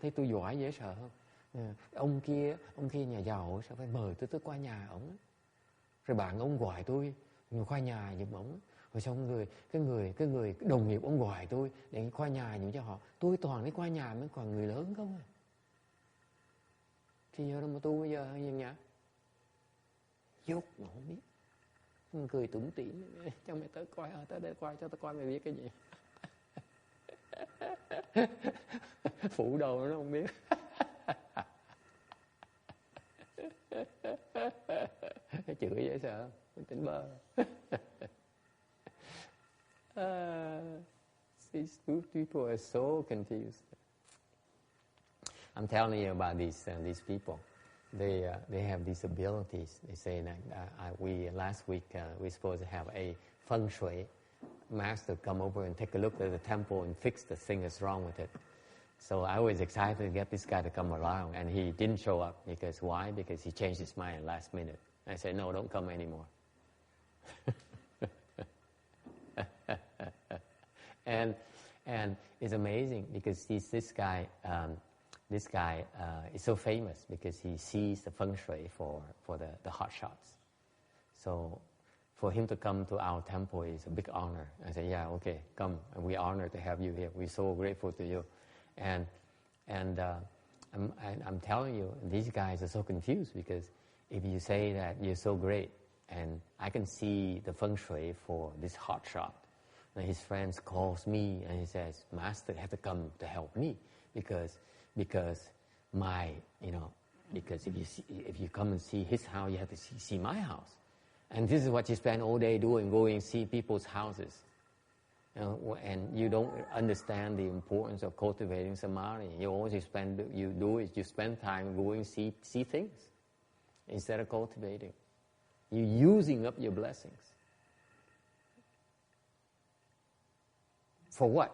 thấy tôi giỏi dễ sợ không? Ông kia nhà giàu sao phải mời tôi qua nhà ổng. Rồi bạn ông gọi tôi qua nhà giùm ổng. Rồi xong cái người đồng nghiệp ông gọi tôi để qua nhà giùm cho họ. Tôi toàn đi qua nhà mới còn người lớn không à. Thì giờ đâu mà tu bây giờ hay gì nhỉ? Dốt mà không biết. Mình cười tủm tỉm cho mày tới coi, tới đây coi cho tao coi mày biết cái gì. Phụ đầu nó không biết. Cái chửi dễ sợ, tỉnh bơ. These people are so confused. I'm telling you about these people. They have these abilities. They say that last week we supposed to have a feng shui master come over and take a look at the temple and fix the thing that's wrong with it. So I was excited to get this guy to come along, and he didn't show up. Because why? Because he changed his mind last minute. I said, no, don't come anymore. And it's amazing because this guy is so famous because he sees the feng shui for the hot shots. So for him to come to our temple is a big honor. I said, yeah, okay, come. And we're honored to have you here. We're so grateful to you. And I'm telling you, these guys are so confused because if you say that you're so great, and I can see the feng shui for this hot shot, and his friends calls me and he says, Master have to come to help me because my, because if you come and see his house, you have to see my house. And this is what you spend all day doing, going and see people's houses. And you don't understand the importance of cultivating samadhi. You spend time going see things instead of cultivating. You're using up your blessings. For what?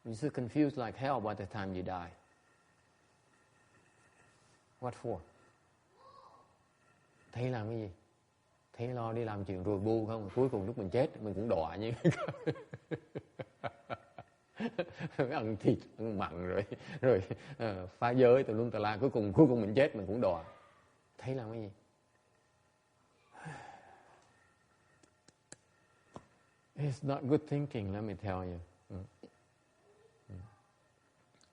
You're so confused like hell by the time you die. What for? Thấy làm cái gì? Thấy lo đi làm chuyện rùi bu không? Cuối cùng lúc mình chết mình cũng đọa như ăn thịt, ăn mặn rồi phá giới tùm lum tà la. Cuối cùng mình chết mình cũng đọa. Thấy làm cái gì? It's not good thinking, let me tell you.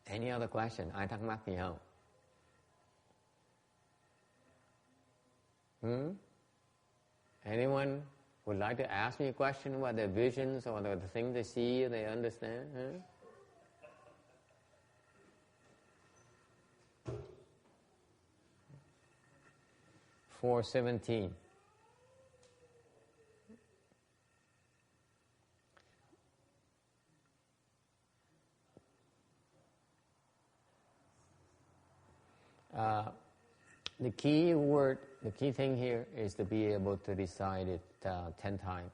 Any other question? Ai thắc mắc gì không? Anyone would like to ask me a question about their visions or the things they see, they understand? 4:17. The key word, the key thing here is to be able to recite it 10 times.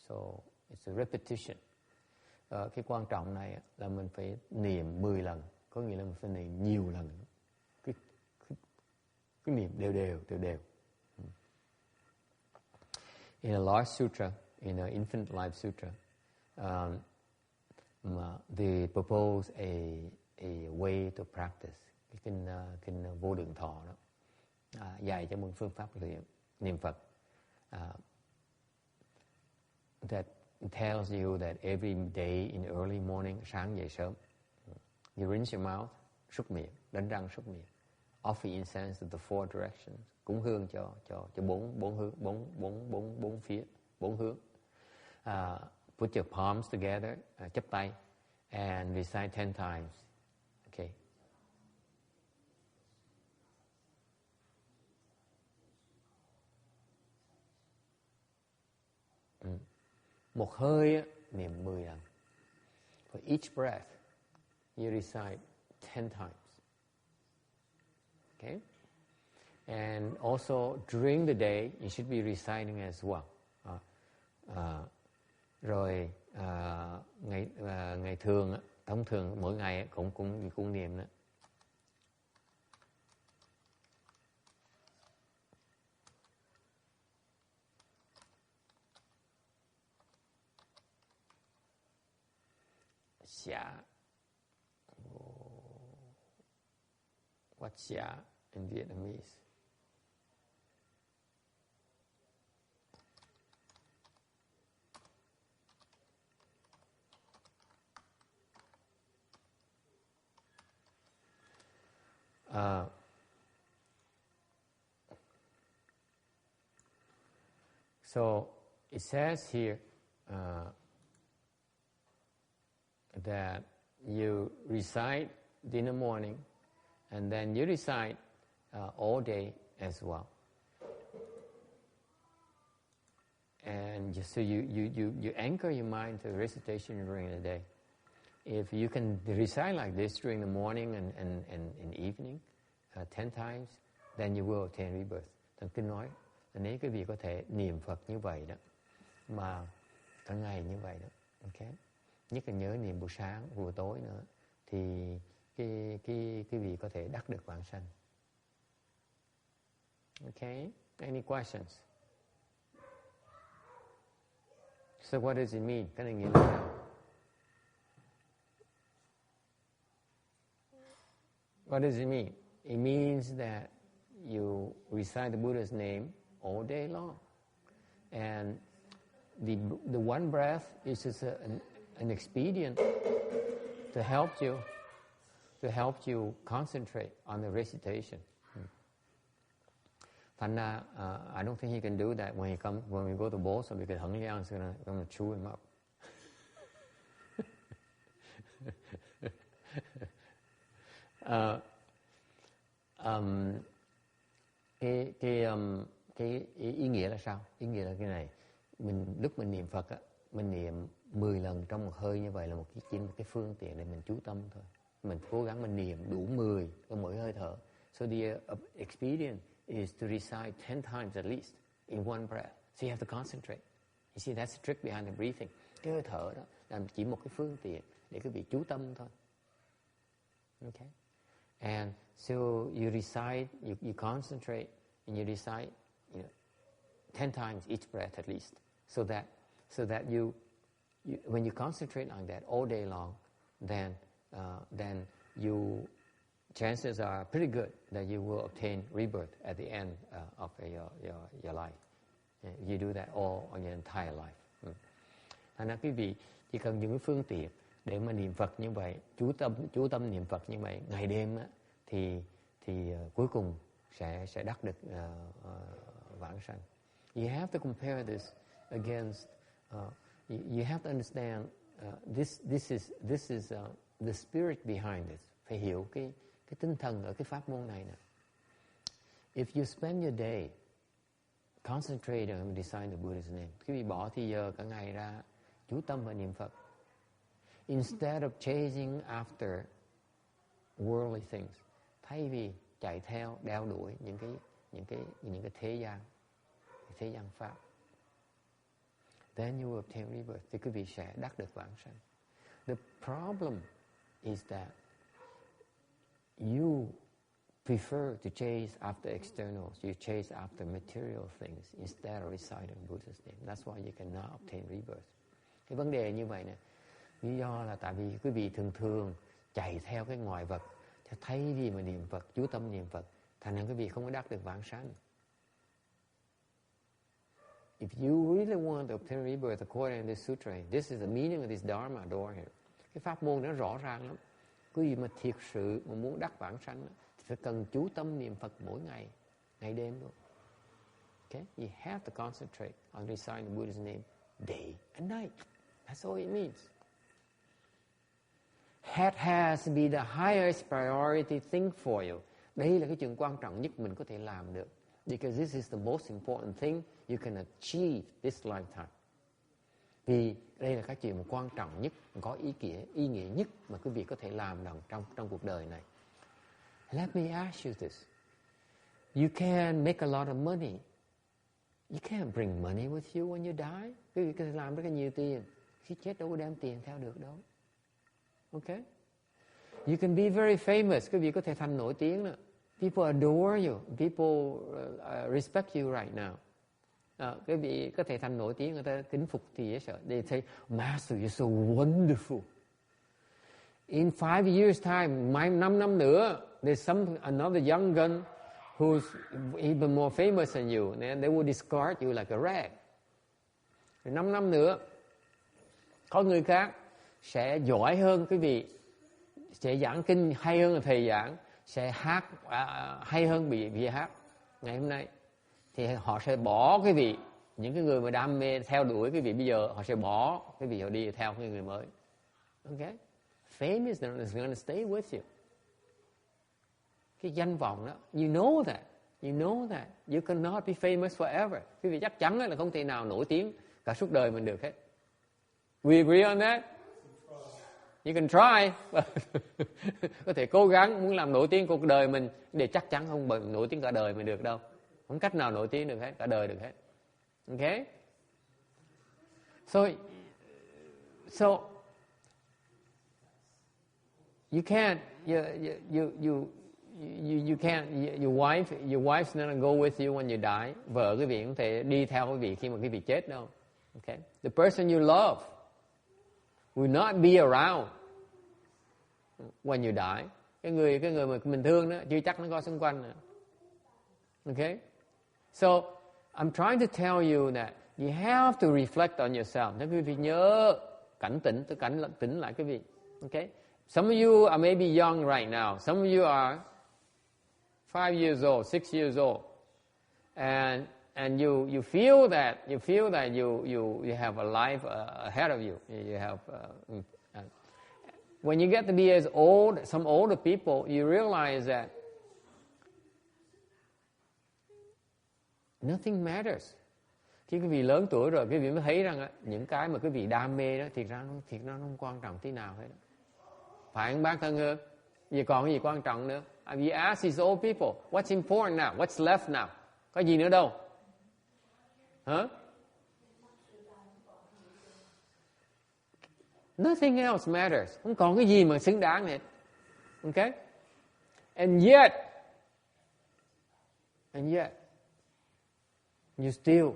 So it's a repetition. Cái quan trọng này là mình phải niệm 10 lần, có nghĩa là mình phải niệm nhiều lần. Cứ niệm đều. In a large sutra, in an Infinite Life Sutra, they propose a way to practice. Cái kinh Vô Lượng Thọ đó dạy cho một phương pháp niệm Phật. That tells you that every day in early morning, sáng dậy sớm, you rinse your mouth, súc miệng, đánh răng súc miệng, offer incense to the four directions, cúng hương cho bốn phía, bốn hướng. Put your palms together, chắp tay, and recite 10 times. Okay. Một hơi niệm 10 lần. For each breath, you recite 10 times. Okay? And also, during the day, you should be reciting as well. Rồi, ngày thường, thông thường, mỗi ngày cũng niệm đó. Xả. What's xả in Vietnamese? So it says here that you recite in the morning, and then you recite all day as well. And so you anchor your mind to recitation during the day. If you can recite like this during the morning and evening 10 times, then you will attain rebirth. Thần Kinh nói là nếu quý vị có thể niệm Phật như vậy đó, mà cả ngày như vậy đó, okay? Nhất là nhớ niệm buổi sáng, buổi tối nữa, thì quý vị có thể đắc được vãng sanh. Okay? Any questions? So what does it mean? Cái này nghĩa là sao? What does it mean? It means that you recite the Buddha's name all day long. And the one breath is just an expedient to help you concentrate on the recitation. Thành ra, I don't think he can do that when we go to Bosa, because Hung Liang is going to chew him up. Cái ý nghĩa là sao? Ý nghĩa là cái này. Lúc mình niệm Phật á, mình niệm 10 lần trong một hơi như vậy là chỉ một cái phương tiện để mình chú tâm thôi. Mình cố gắng mình niệm đủ 10 trong mỗi hơi thở. So the expedient is to recite 10 times at least in one breath. So you have to concentrate. You see, that's the trick behind the breathing. Cái hơi thở đó là chỉ một cái phương tiện để quý vị chú tâm thôi. Okay? And so you recite, you concentrate, and you recite, 10 times each breath at least, so that you when you concentrate on that all day long, then chances are pretty good that you will obtain rebirth at the end of your life. You do that all on your entire life. Thành ra quý vị chỉ cần những cái phương tiện để mà niệm Phật như vậy, chú tâm niệm Phật như vậy ngày đêm á, thì cuối cùng sẽ đắc được vãng sanh. You have to compare this against. You have to understand this is the spirit behind this. Phải hiểu cái tinh thần ở cái pháp môn này nè. If you spend your day concentrating on reciting the Buddha's name, quý vị bỏ thì giờ cả ngày ra chú tâm vào niệm Phật, instead of chasing after worldly things, thay vì chạy theo đeo đuổi những cái thế gian pháp, then you will obtain rebirth. Thì quý vị sẽ đắc được vãng sanh. The problem is that you prefer to chase after externals. You chase after material things instead of reciting Buddha's name. That's why you cannot obtain rebirth. Cái vấn đề như vậy nè, lý do là tại vì quý vị thường chạy theo cái ngoại vật, thay vì mà niệm Phật, chú tâm niệm Phật, thành ra quý vị không có đắc được vãng sanh. If you really want to obtain rebirth according to this sutra, this is the meaning of this Dharma door here. Cái pháp môn nó rõ ràng lắm. Quý vị mà thiệt sự mà muốn đắc vãng sanh thì phải cần chú tâm niệm Phật mỗi ngày, ngày đêm luôn. Okay? You have to concentrate on reciting the Buddha's name day and night. That's all it means. That has to be the highest priority thing for you. Đây là cái chuyện quan trọng nhất mình có thể làm được. Because this is the most important thing you can achieve this lifetime. Vì đây là cái chuyện quan trọng nhất, có ý nghĩa nhất mà quý vị có thể làm trong cuộc đời này. Let me ask you this. You can make a lot of money. You can't bring money with you when you die. Quý vị có thể làm rất là nhiều tiền. Khi chết đâu có đem tiền theo được đâu. Okay? You can be very famous. Quý vị có thể thành nổi tiếng đó. People adore you. People respect you right now. Quý vị có thể thành nổi tiếng, người ta kính phục thì dễ sợ. They say, Master, you're so wonderful. In 5 years time, 5 năm nữa, there's another young gun who's even more famous than you. And they will discard you like a rag. 5 năm nữa, có người khác sẽ giỏi hơn quý vị, sẽ giảng kinh hay hơn là thầy giảng, sẽ hát hay hơn bị hát. Ngày hôm nay thì họ sẽ bỏ quý vị, những cái người mà đam mê theo đuổi quý vị bây giờ, họ sẽ bỏ quý vị, họ đi theo cái người mới. Okay? Fame is going to stay with you. Cái danh vọng đó, you know that you cannot be famous forever. Quý vị chắc chắn là không thể nào nổi tiếng cả suốt đời mình được hết. We agree on that? You can try. Có thể cố gắng muốn làm nổi tiếng cuộc đời mình, để chắc chắn không nổi tiếng cả đời mình được đâu. Không cách nào nổi tiếng được hết, cả đời được hết. Okay? So you can't, you can't, your wife's not gonna go with you when you die. Vợ quý vị không thể đi theo quý vị khi mà quý vị chết đâu. Okay? The person you love will not be around when you die. Cái người mà mình thương đó chưa chắc nó có xung quanh nữa. Okay? So, I'm trying to tell you that you have to reflect on yourself. Nếu quý vị nhớ cảnh tỉnh, tôi cảnh tỉnh lại quý vị. Okay? Some of you are maybe young right now. Some of you are 5 years old, 6 years old. And you feel that you have a life ahead of you. You have when you get to be as old, some older people, you realize that nothing matters. Khi quý vị lớn tuổi rồi, quý vị mới thấy rằng những cái mà quý vị đam mê đó thiệt ra nó không quan trọng tí nào hết. Phải không bác thân ơi? Vì còn cái gì quan trọng nữa? We ask these old people, what's important now? What's left now? Có gì nữa đâu? Hả? Nothing else matters. Không còn cái gì mà xứng đáng hết. Okay? And yet, you still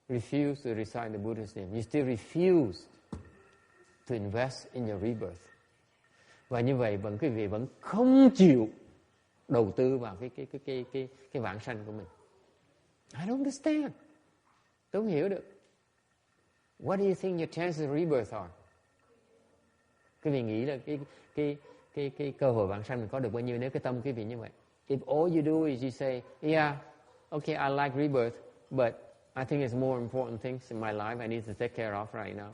refuse to recite the Buddha's name. You still refuse to invest in your rebirth. Và như vậy quý vị vẫn không chịu đầu tư vào cái vãng sanh của mình. I don't understand. Tôi không hiểu được. What do you think your chances of rebirth are? Quý vị nghĩ là cái cơ hội vãng sanh mình có được bao nhiêu nếu cái tâm quý vị như vậy? If all you do is you say, yeah, okay, I like rebirth, but I think there's more important things in my life I need to take care of right now.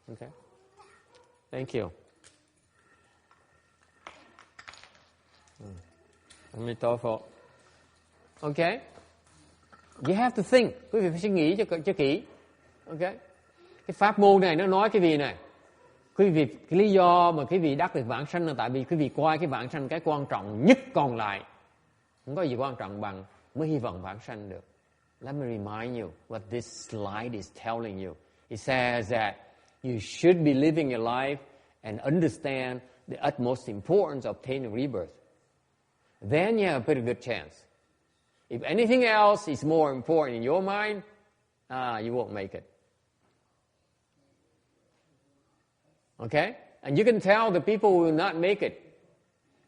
Okay? Thank you. Amitabha. Okay? You have to think. Quý vị phải suy nghĩ cho kỹ. Okay? Cái pháp môn này nó nói cái gì này? Quý vị, cái lý do mà quý vị đắc được vãng sanh là tại vì quý vị coi cái vãng sanh cái quan trọng nhất còn lại. Không có gì quan trọng bằng mới hy vọng vãng sanh được. Let me remind you what this slide is telling you. It says that you should be living your life and understand the utmost importance of obtaining rebirth. Then you have a pretty good chance. If anything else is more important in your mind, you won't make it. Okay? And you can tell the people who will not make it.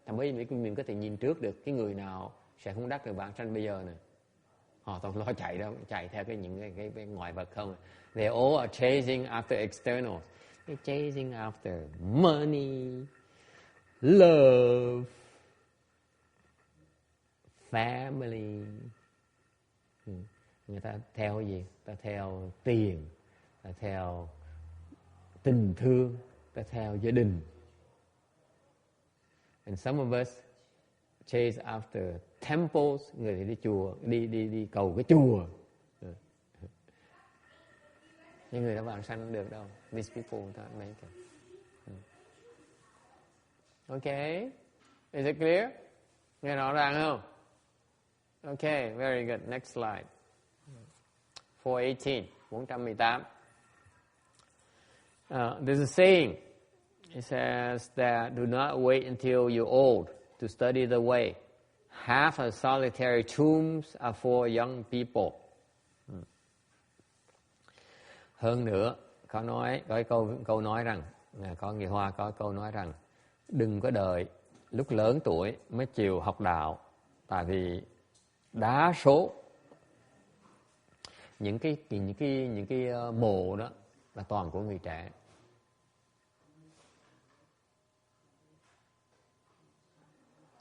Thậm chí mình có thể nhìn trước được cái người nào sẽ không đắc được vãng sanh bây giờ này. Họ không lo chạy đâu, chạy theo những cái ngoại vật không. They all are chasing after externals. They're chasing after money, love, family. Người ta theo cái gì? Ta theo tiền, ta theo tình thương, ta theo gia đình. And some of us chase after temples, người thì đi chùa, đi cầu cái chùa. Nhưng người đã vãng sanh được đâu. These people don't make it. Okay? Is it clear? Nghe rõ ràng không? Okay, very good. Next slide. 418. There's a saying. It says that do not wait until you're old to study the way. Half of solitary tombs are for young people. Hơn nữa, có câu nói rằng, có người Hoa có câu nói rằng, đừng có đợi lúc lớn tuổi mới chịu học đạo, tại vì đa số những cái mộ đó là toàn của người trẻ.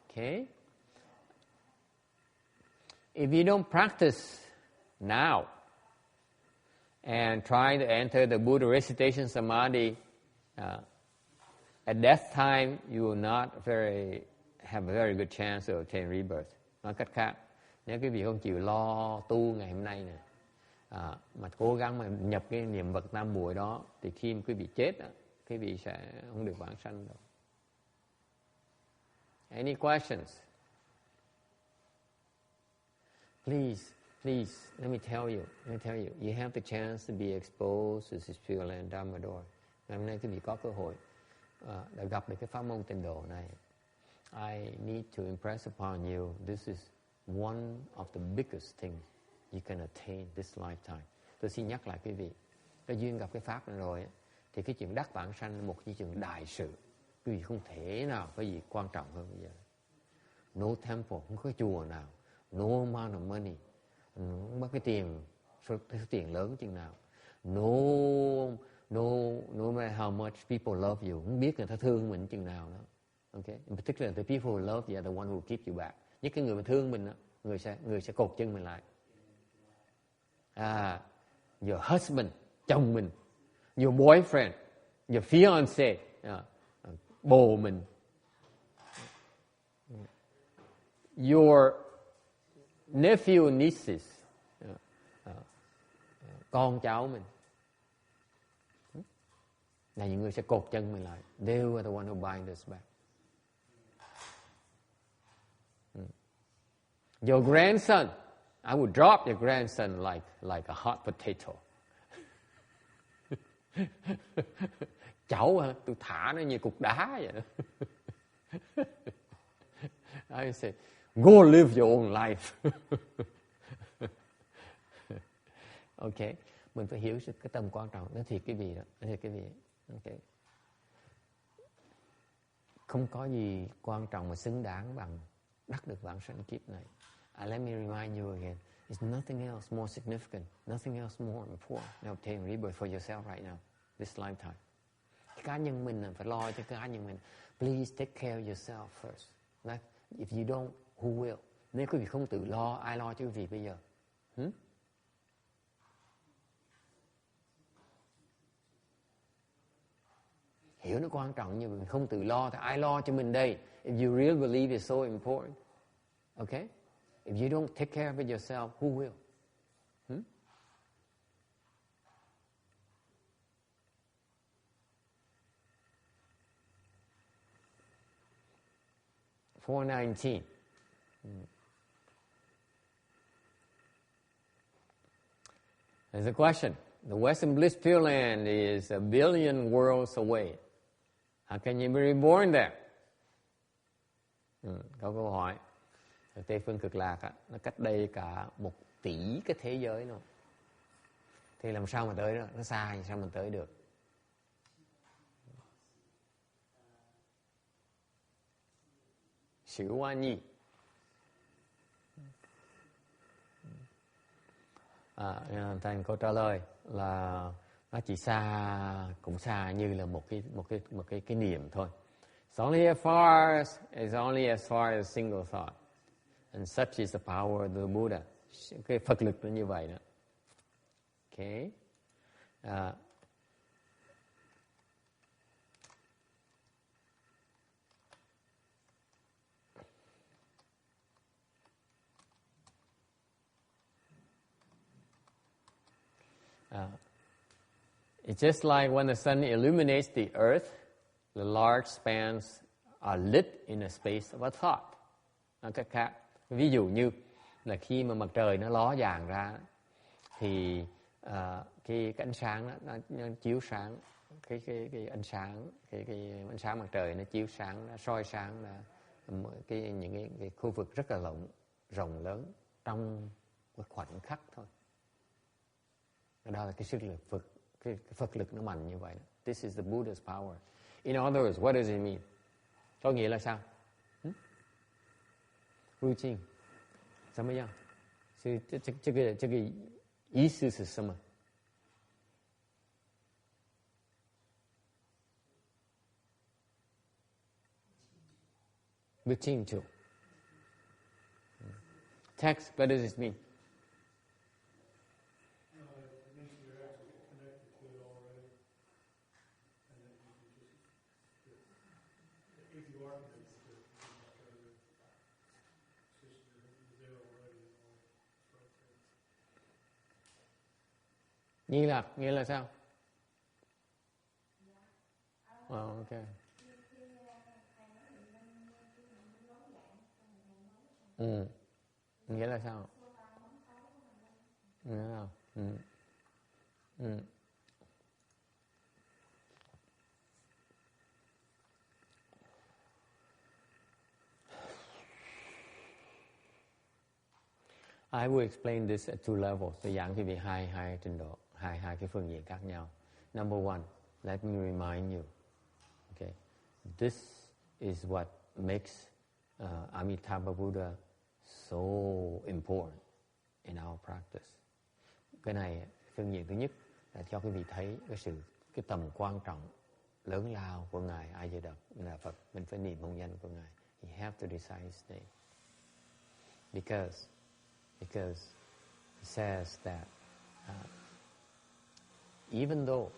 Okay? If you don't practice now and try to enter the Buddha recitation samadhi, at death time you will not have a very good chance to obtain rebirth. Nói cách khác, nếu quý vị không chịu lo tu ngày hôm nay nè, mà cố gắng mà nhập cái niệm vật tam muội đó, thì khi quý vị chết, quý vị sẽ không được vãng sanh đâu. Any questions? Please, let me tell you, you have the chance to be exposed to this Pureland Dharma door. Ngày hôm nay quý vị có cơ hội đã gặp được cái pháp môn tịnh độ này. I need to impress upon you, this is one of the biggest things you can attain this lifetime. Tôi xin nhắc lại quý vị, có duyên gặp cái pháp này rồi, thì cái chuyện đắc vãng sanh là một cái chuyện đại sự. Quý vị không thể nào có gì quan trọng hơn bây giờ. No temple, không có chùa nào, No amount of money. Không mất cái số tiền lớn chừng nào. No matter how much people love you. Không biết người ta thương mình chừng nào đó. Okay? In particular, the people who love you are the one who keep you back. Nhất cái người mà thương mình đó, người sẽ cột chân mình lại. Your husband, chồng mình, your boyfriend, your fiancé, bồ mình, your nephew, nieces, con cháu mình, là những người sẽ cột chân mình lại. They are the one who bind us back. Your grandson, I would drop your grandson like a hot potato. Cháu hả? Tôi thả nó như cục đá vậy đó. I say, go live your own life. Okay, mình phải hiểu cái tầm quan trọng. Nó thiệt cái gì đó, nó thiệt cái gì. Okay. Không có gì quan trọng mà xứng đáng bằng đắc được vãng sanh kiếp này. Let me remind you again. There's nothing else more significant, nothing else more important than obtaining rebirth for yourself right now, this lifetime. Cá nhân mình phải lo cho cá nhân mình. Please take care of yourself first. Right? If you don't, who will? Nếu quý vị không tự lo, ai lo cho quý vị bây giờ? Hiểu nó quan trọng như mình không tự lo thì ai lo cho mình đây? If you really believe it's so important, okay? If you don't take care of it yourself, who will? 419. There's a question. The Western Bliss Pureland is a billion worlds away. How can you be reborn there? Có câu hỏi. Tây phương cực lạc nó cách đây cả 1 tỷ cái thế giới nữa. Thì làm sao mà tới đó? Nó xa, sao mình tới được? Xỉu Hoa Nhi. Thành câu trả lời là nó chỉ xa, cũng xa như là một cái niệm thôi. It's only as far as a single thought. And such is the power of the Buddha. Cái Phật lực nó như vậy đó. Okay. It's just like when the sun illuminates the earth, the large spans are lit in a space of a thought. Nói cách khác, ví dụ như là khi mà mặt trời nó ló dạng ra thì cái ánh sáng đó, nó chiếu sáng cái ánh sáng ánh sáng mặt trời nó chiếu sáng, nó soi sáng là những cái khu vực rất là rộng lớn trong một khoảnh khắc thôi. Đó là cái sức lực Phật, cái Phật lực nó mạnh như vậy. This is the Buddha's power. In other words, what does it mean? Có nghĩa là sao? Routine. 怎么样？这个意思是什么？不清楚。Text, what does it mean? It means you're actually connected to it already, and then you can just, if you are connected to it, you can just go there. It's just you're there already. It's right there. Nghĩa là sao? Ok. Nghĩa là sao? Nghĩa là I will explain this at two levels. Tôi giảng quý vị hai trình độ, hai cái phương diện khác nhau. Number one, let me remind you. Okay, this is what makes Amitabha Buddha so important in our practice. Cái này phương diện thứ nhất là cho quý vị thấy cái tầm quan trọng lớn lao của ngài A Di Đà là Phật. Mình phải niệm hồng danh của ngài. You have to recite his name because he says that even though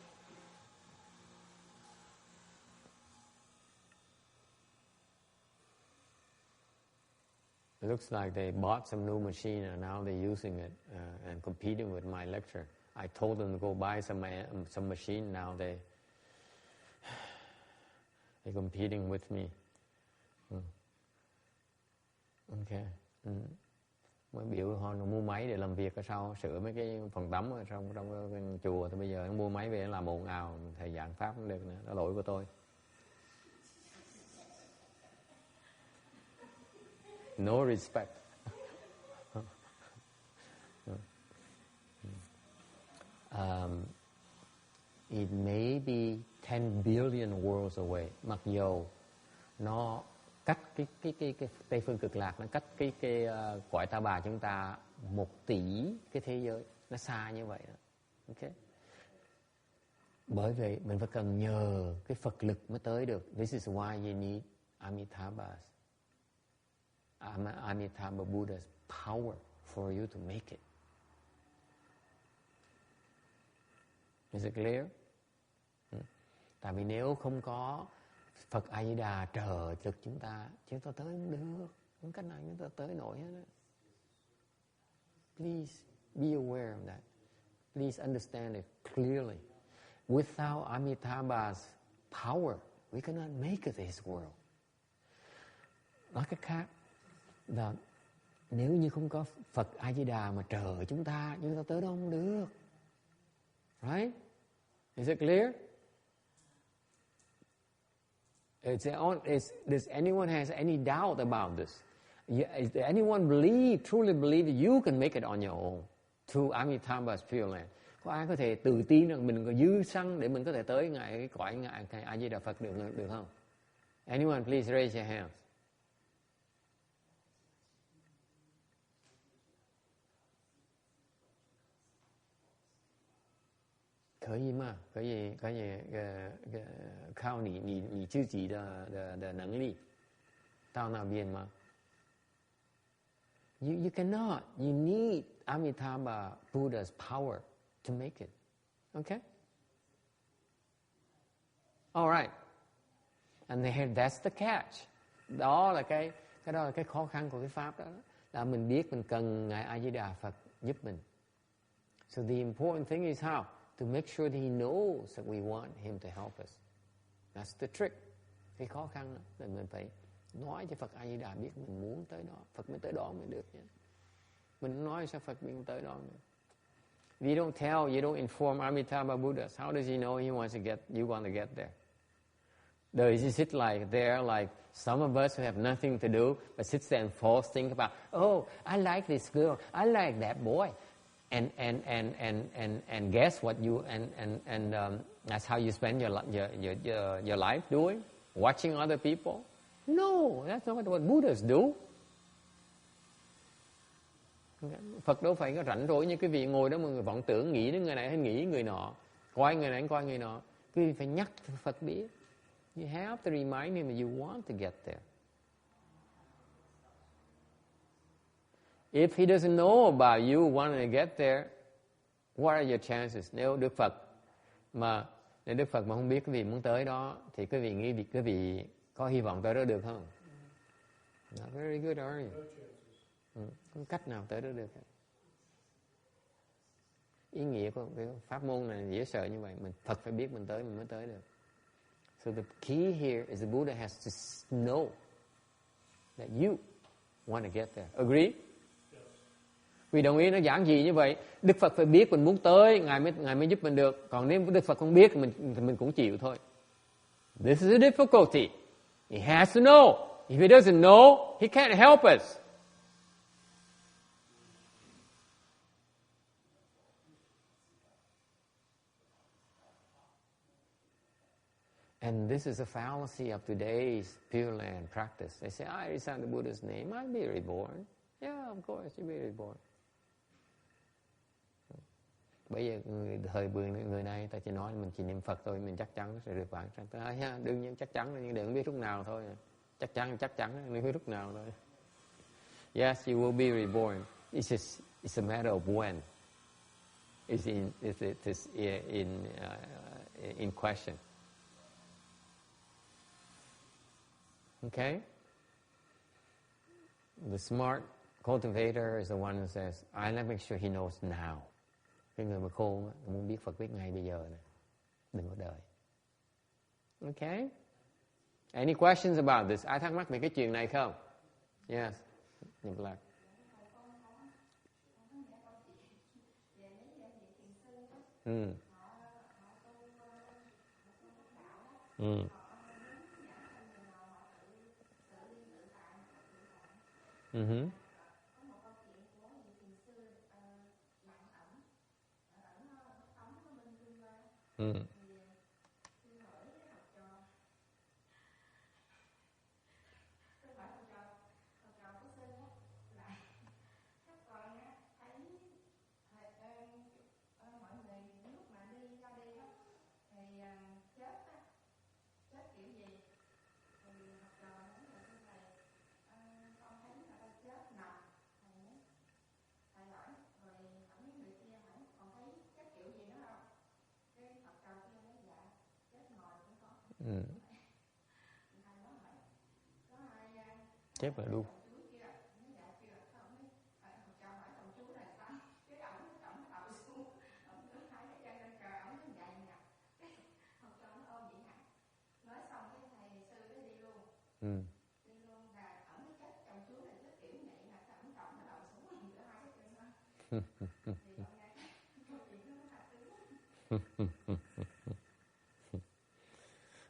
it looks like they bought some new machine and now they're using it and competing with my lecture. I told them to go buy some machine. Now they're competing with me. Okay. Mới biểu họ mua máy để làm việc ở sau, sửa mấy cái phòng tắm ở trong cái chùa. Thì bây giờ nó mua máy về làm ồn ào, thầy giảng pháp không được nữa. Đó là lỗi của tôi. No respect. It may be 10 billion worlds away. Mặc dù nó cách cái Tây phương cực lạc, nó cách cái cõi Ta Bà chúng ta 1 tỷ cái thế giới, nó xa như vậy đó. Okay. Bởi vậy mình phải cần nhờ cái Phật lực mới tới được. This is why you need Amitabha Buddha's power for you to make it. Is it clear? Tại vì nếu không có Phật A Di Đà trợ lực chúng ta tới không được. Không cách nào chúng ta tới nổi hết. Please be aware of that. Please understand it clearly. Without Amitabha's power, we cannot make it this world. Nói cách khác là nếu như không có Phật A Di Đà mà trợ chúng ta tới đó không được. Right? Is it clear? Does anyone has any doubt about this? Does anyone truly believe that you can make it on your own through Amitabha's Pureland? Có ai có thể tự tin rằng mình có dư xăng để mình có thể tới cái cõi ngài A Di Đà Phật được không? Anyone, please raise your hands. 可以吗？可以靠你自己的能力到那边吗？ You cannot. You need Amitabha Buddha's power to make it. Okay? All right. And that's the catch. Đó là cái khó khăn của cái pháp đó. Là mình biết mình cần ngài A Di Đà Phật giúp mình. So the important thing is how to make sure that he knows that we want him to help us. That's the trick. Cái khó khăn đó là mình phải nói cho Phật A Di Đà biết mình muốn tới đó, Phật mới tới đó mới được nhé. Mình nói sao Phật biết tới đó mới. If you don't tell, you don't inform Amitabha Buddha, how does he know you want to get there? Does he sit like some of us who have nothing to do, but sits there and false think about, oh, I like this girl, I like that boy, and guess what you and that's how you spend your life doing, watching other people. No, that's not what Buddhas do. Phật đâu phải có rảnh rỗi như cái vị ngồi đó mà người vọng tưởng nghĩ đến người này hay nghĩ người nọ, coi người này coi người nọ. Quý vị phải nhắc Phật biết. You have to remind him that you want to get there. If he doesn't know about you wanting to get there, what are your chances? Nếu Đức Phật mà không biết quý vị muốn tới đó, thì quý vị nghĩ quý vị có hy vọng tới đó được không? Not very good, are you? Không cách nào tới đó được. Ý nghĩa của cái pháp môn này dễ sợ như vậy. Phật phải biết mình mới tới được. So the key here is the Buddha has to know that you want to get there. Agree? Vì đồng ý nó giảng gì như vậy? Đức Phật phải biết mình muốn tới, Ngài mới giúp mình được. Còn nếu Đức Phật không biết thì mình cũng chịu thôi. This is a difficulty. He has to know. If he doesn't know, he can't help us. And this is a fallacy of today's Pureland practice. They say, I recite the Buddha's name, I'll be reborn. Yeah, of course, you'll be reborn. Bây giờ thời người này ta chỉ nói mình chỉ niệm Phật thôi, mình chắc chắn sẽ được vãng sanh. Đương nhiên chắc chắn, nhưng đừng biết lúc nào thôi. Chắc chắn, đừng biết lúc nào thôi. Yes, you will be reborn. It's a matter of when. It's in question. Okay? The smart cultivator is the one who says, I let make sure he knows now. Cái người mà khôn muốn biết Phật biết ngay bây giờ này, đừng có đợi. Okay? Any questions about this? Ai thắc mắc về cái chuyện này không? Yes. Nhập lạc. Chép là đúng.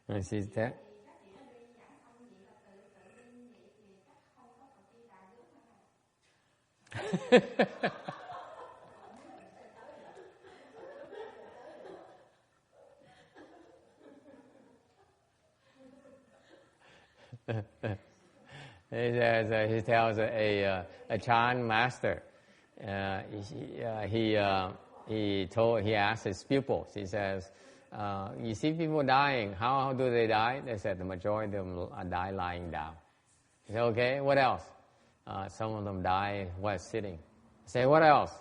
I see that. He tells a Chan master. He asked his pupils. He says, "You see people dying. How do they die?" They said the majority of them die lying down. He said, "Okay, what else?" Some of them die while sitting. I say, "What else?"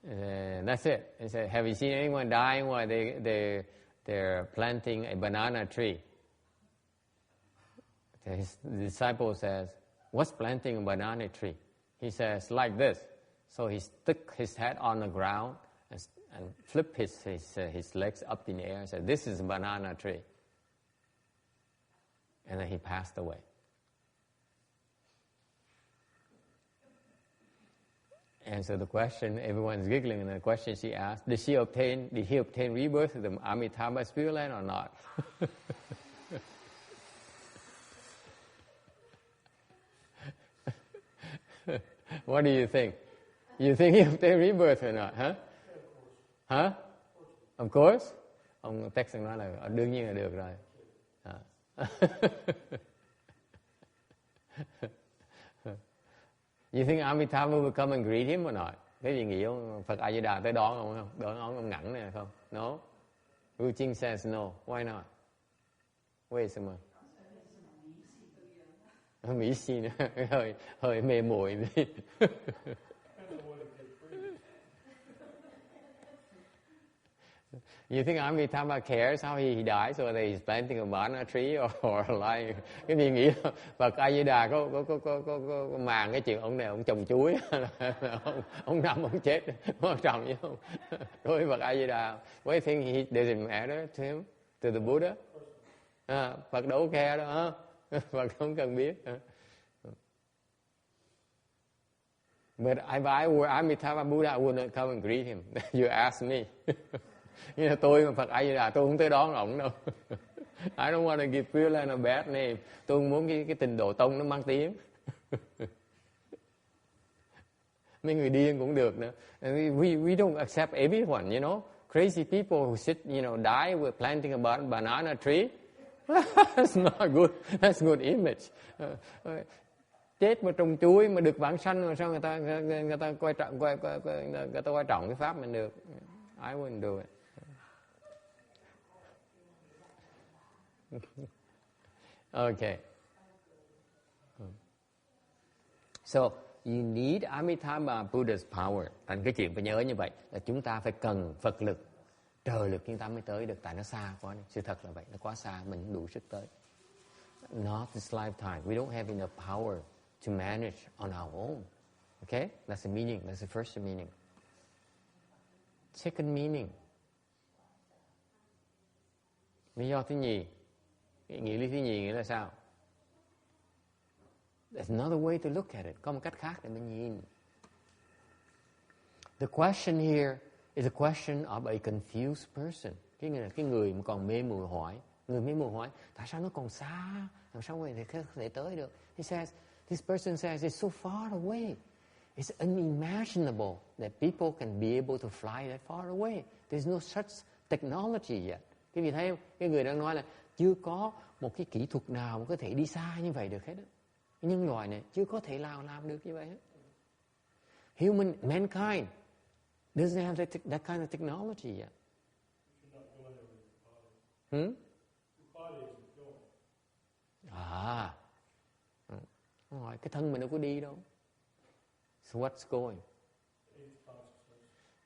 That's it. He said, "Have you seen anyone dying while they're planting a banana tree?" His disciple says, "What's planting a banana tree?" He says, "Like this." So he stuck his head on the ground and flipped his legs up in the air and said, "This is a banana tree." And then he passed away. And so the question, everyone's giggling, and the question she asked, did he obtain rebirth from Amitabha Pureland or not? What do you think? You think he obtained rebirth or not? Huh? Huh? Of course. Ông Texas nói là đương nhiên là được rồi. You think Amitabha will come and greet him or not? Cái gì nghĩ ông Phật A Di Đà tới đón ông không? Đón ông ngẩn này không? No. Ru Ching says no. Why not? Wait a minute. Mỹ xin hơi mê muội đi. You think Amitabha cares how he dies, or that he's planting a banana tree or like cái gì nghĩ Phật A Di Đà có màng cái chuyện ông này ông trồng chuối, ông nằm ông chết, có trồng chứ không? Đối với Phật A Di Đà, what do you think he doesn't matter to him, to the Buddha? Phật đâu care đó, Phật không cần biết. But if I were Amitabha Buddha, I would not come and greet him. You ask me. Như là tôi mà Phật A Di Đà, tôi không tới đón ổng đâu. I don't want to give Pureland a bad name. Tôi không muốn cái tình độ tông nó mang tiếng. Mấy người điên cũng được nữa. We don't accept everyone, you know. Crazy people who sit, you know, die with planting a banana tree. That's not good. That's good image. chết mà trồng chuối mà được vãng sanh mà sao người ta coi trọng cái pháp mình được? I wouldn't do it. Okay. So you need Amitabha Buddha's power. Thành cái chuyện phải nhớ như vậy là chúng ta phải cần Phật lực, trời lực chúng ta mới tới được, tại nó xa quá. Sự thật là vậy, nó quá xa, mình không đủ sức tới. Not this lifetime. We don't have enough power to manage on our own. Okay? That's the meaning. That's the first meaning. Second meaning. Lý do thứ nhì. Nghĩa lý thứ nhì nghĩa là sao? There's another way to look at it. Có một cách khác để mình nhìn. The question here is a question of a confused person. Cái người mà còn mê muội hỏi. Người mê muội hỏi, tại sao nó còn xa? Làm sao người có thể tới được? This person says, it's so far away. It's unimaginable that people can be able to fly that far away. There's no such technology yet. Cái vị thấy không? Cái người đang nói là chưa có một cái kỹ thuật nào mà có thể đi xa như vậy được hết. Nhân loại này chưa có thể làm được như vậy hết. Mankind doesn't have that kind of technology yet. Rồi, cái thân mình đâu có đi đâu. So what's going?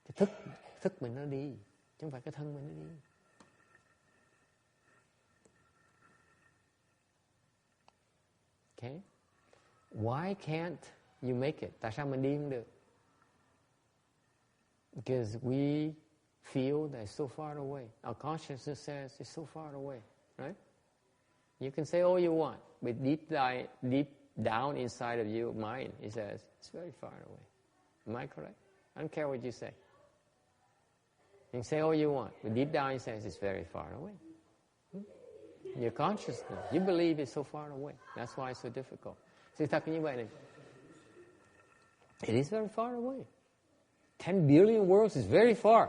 Cái thức mình nó đi, chứ không phải cái thân mình nó đi. Okay? Why can't you make it? Tại sao mình đi không được? Because we feel that it's so far away. Our consciousness says it's so far away, right? You can say all you want, but deep down inside of your mind, it says it's very far away. Am I correct? I don't care what you say. You can say all you want, but deep down it says it's very far away. Your consciousness, you believe it's so far away. That's why it's so difficult. Sự thật như vậy này. It is very far away. 10 billion worlds is very far.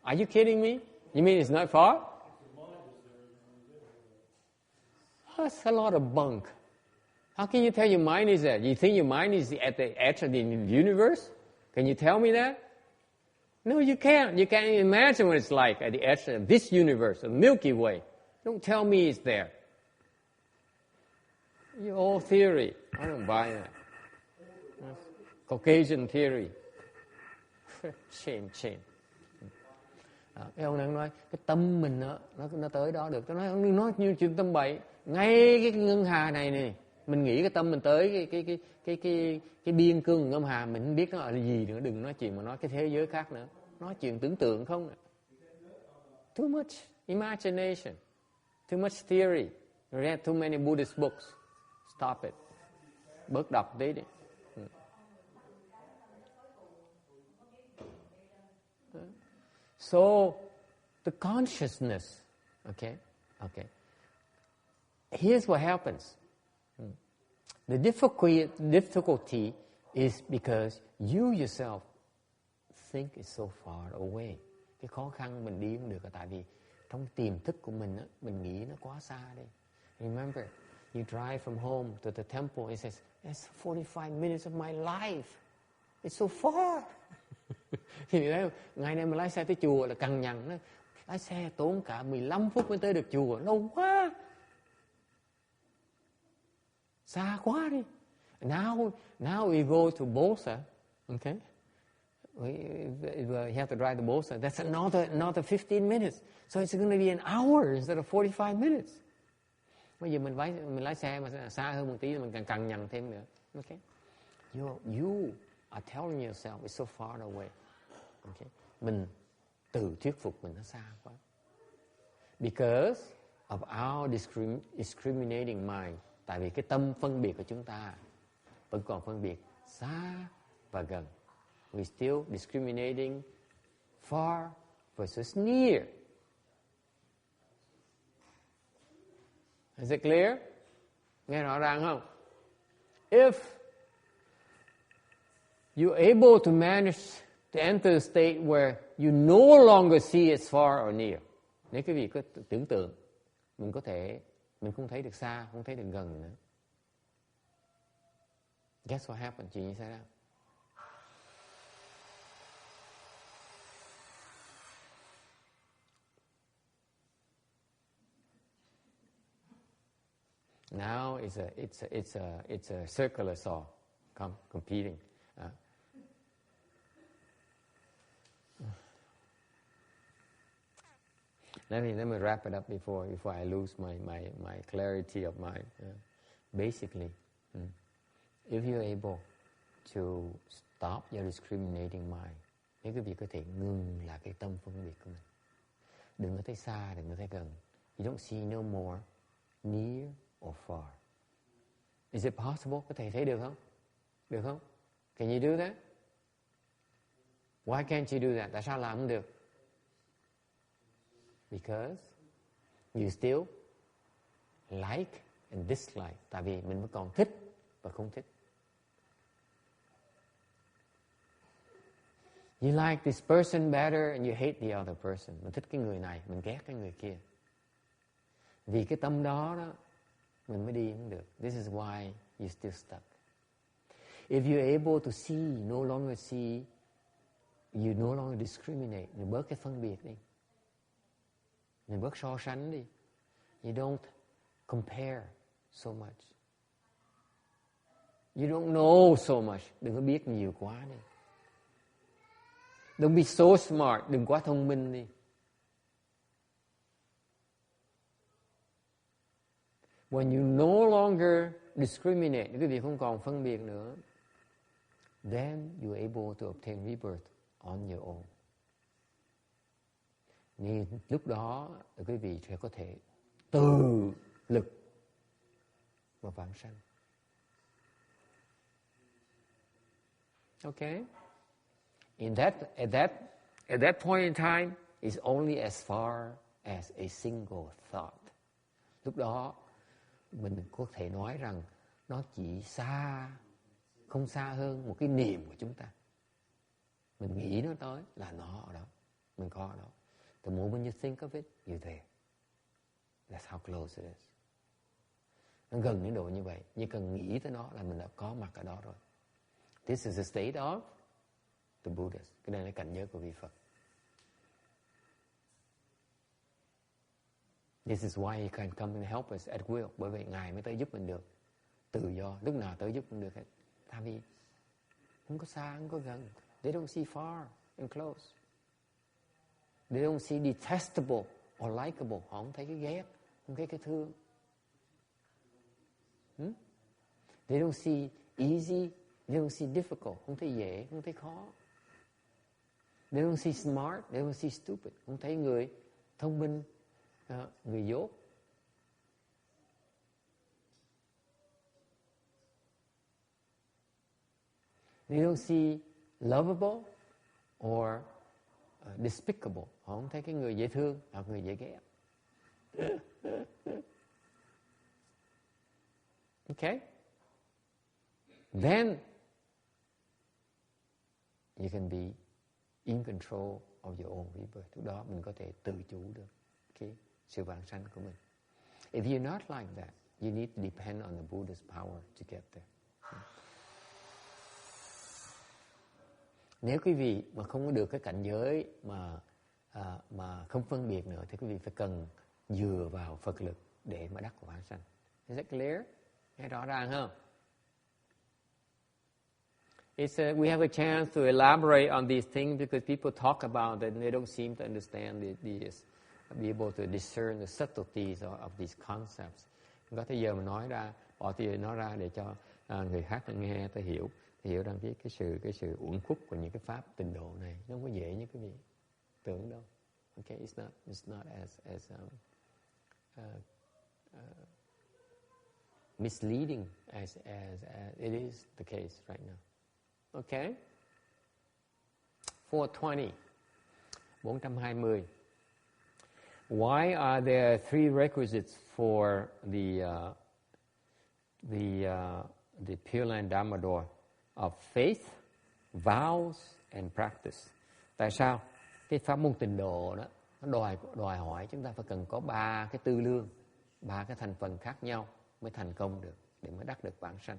Are you kidding me? You mean it's not far? That's a lot of bunk. How can you tell your mind is there? You think your mind is at the edge of the universe? Can you tell me that? No, you can't. You can't even imagine what it's like at the edge of this universe, the Milky Way. Don't tell me it's there. Your old theory. I don't buy that. That's Caucasian theory. Shame. Cái ông đang nói cái tâm mình nó tới đó được. Tôi nói như chuyện tâm bậy. Ngay cái ngân hà này mình nghĩ cái tâm mình tới cái biên cương ngân hà, mình không biết nó là gì nữa. Đừng nói chuyện mà nói cái thế giới khác nữa. Nói chuyện tưởng tượng không. Too much imagination, too much theory. Read too many Buddhist books. Stop it. Bớt đọc tí đi. So, the consciousness, okay. Here's what happens. The difficulty is because you yourself think it's so far away. Cái khó khăn mình đi không được là tại vì trong tiềm thức của mình mình nghĩ nó quá xa đi. Remember, you drive from home to the temple, it says, that's 45 minutes of my life. It's so far. Thì thấy không? Ngày nay mình lái xe tới chùa là cằn nhằn đó. Lái xe tốn cả 15 phút mới tới được chùa. Lâu quá. Xa quá đi. Now we go to Bosa. Okay? We have to drive to Bosa. That's another 15 minutes. So it's going to be an hour instead of 45 minutes. Bây giờ mình lái xe mà xa hơn một tí mình càng cằn nhằn thêm nữa. Okay? You are telling yourself it's so far away. Okay? Mình tự thuyết phục mình nó xa quá. Because of our discriminating mind. Tại vì cái tâm phân biệt của chúng ta vẫn còn phân biệt xa và gần. We still discriminating far versus near. Is it clear? Nghe rõ ràng không? If you're able to manage to enter a state where you no longer see it's far or near. Nếu quý vị có tưởng tượng, mình không thấy được xa, không thấy được gần nữa. Guess what happened? Chuyện gì xảy ra? Now it's a circular saw competing. Let me wrap it up before I lose my clarity of mind. Basically, if you're able to stop your discriminating mind, nếu quý vị có thể ngừng lại cái tâm phân biệt của mình, đừng có thấy xa, đừng có thấy gần. You don't see no more near or far. Is it possible? Có thể thấy được không? Được không? Can you do that? Why can't you do that? Tại sao làm không được? Because you still like and dislike. Tại vì mình vẫn còn thích và không thích. You like this person better and you hate the other person. Mình thích cái người này, mình ghét cái người kia. Vì cái tâm đó mình mới đi không được. This is why you're still stuck. If you're able to see, no longer see, you no longer discriminate. Mình bớt cái phân biệt đi. Mình bớt so sánh đi. You don't compare so much. You don't know so much. Đừng có biết nhiều quá đi. Don't be so smart. Đừng quá thông minh đi. When you no longer discriminate, quý vị không còn phân biệt nữa, then you're able to obtain rebirth on your own. Nên lúc đó quý vị sẽ có thể tự lực và vãng sanh. Okay? At that point in time, it's only as far as a single thought. Lúc đó mình có thể nói rằng nó chỉ xa, không xa hơn một cái niệm của chúng ta. Mình nghĩ nó tới là nó ở đó, mình có ở đó. The moment you think of it, you're there. That's how close it is. Nó gần đến độ như vậy, nhưng cần nghĩ tới nó là mình đã có mặt ở đó rồi. This is a state of the Buddhas. Cái này là cảnh giới của vị Phật. This is why he can come and help us at will. Bởi vậy Ngài mới tới giúp mình được. Tự do, lúc nào tới giúp mình được hết. Tại vì không có xa, không có gần. They don't see far and close. They don't see detestable or likable. Họ không thấy cái ghét, không thấy cái thương. They don't see easy, they don't see difficult. Không thấy dễ, không thấy khó. They don't see smart, they don't see stupid. Không thấy người thông minh, người dốt. They don't see lovable or despicable. Họ không thấy cái người dễ thương hoặc người dễ ghét. Okay? Then you can be in control of your own rebirth. Lúc đó mình có thể tự chủ được cái sự vãng sanh của mình. If you're not like that, you need to depend on the Buddha's power to get there. Nếu quý vị mà không có được cái cảnh giới mà không phân biệt nữa, thì quý vị phải cần dựa vào Phật lực để mà đắc vãng sanh. Is that clear? Nghe rõ ràng không? We have a chance to elaborate on these things because people talk about it and they don't seem to understand be able to discern the subtleties of these concepts. Có thời giờ mà nói ra, bỏ thì nói ra để cho người khác nghe, ta hiểu rằng cái sự uẩn khuất của những cái pháp tịnh độ này nó không có dễ như quý vị tưởng đâu. Okay, it's not as misleading as it is the case right now. Okay. 420. Why are there three requisites for the Pureland Dharma door of faith, vows and practice? Tại sao cái pháp môn tịnh độ đó nó đòi hỏi chúng ta phải cần có 3 cái tư lương, 3 cái thành phần khác nhau mới thành công được, để mới đắc được vãng sanh.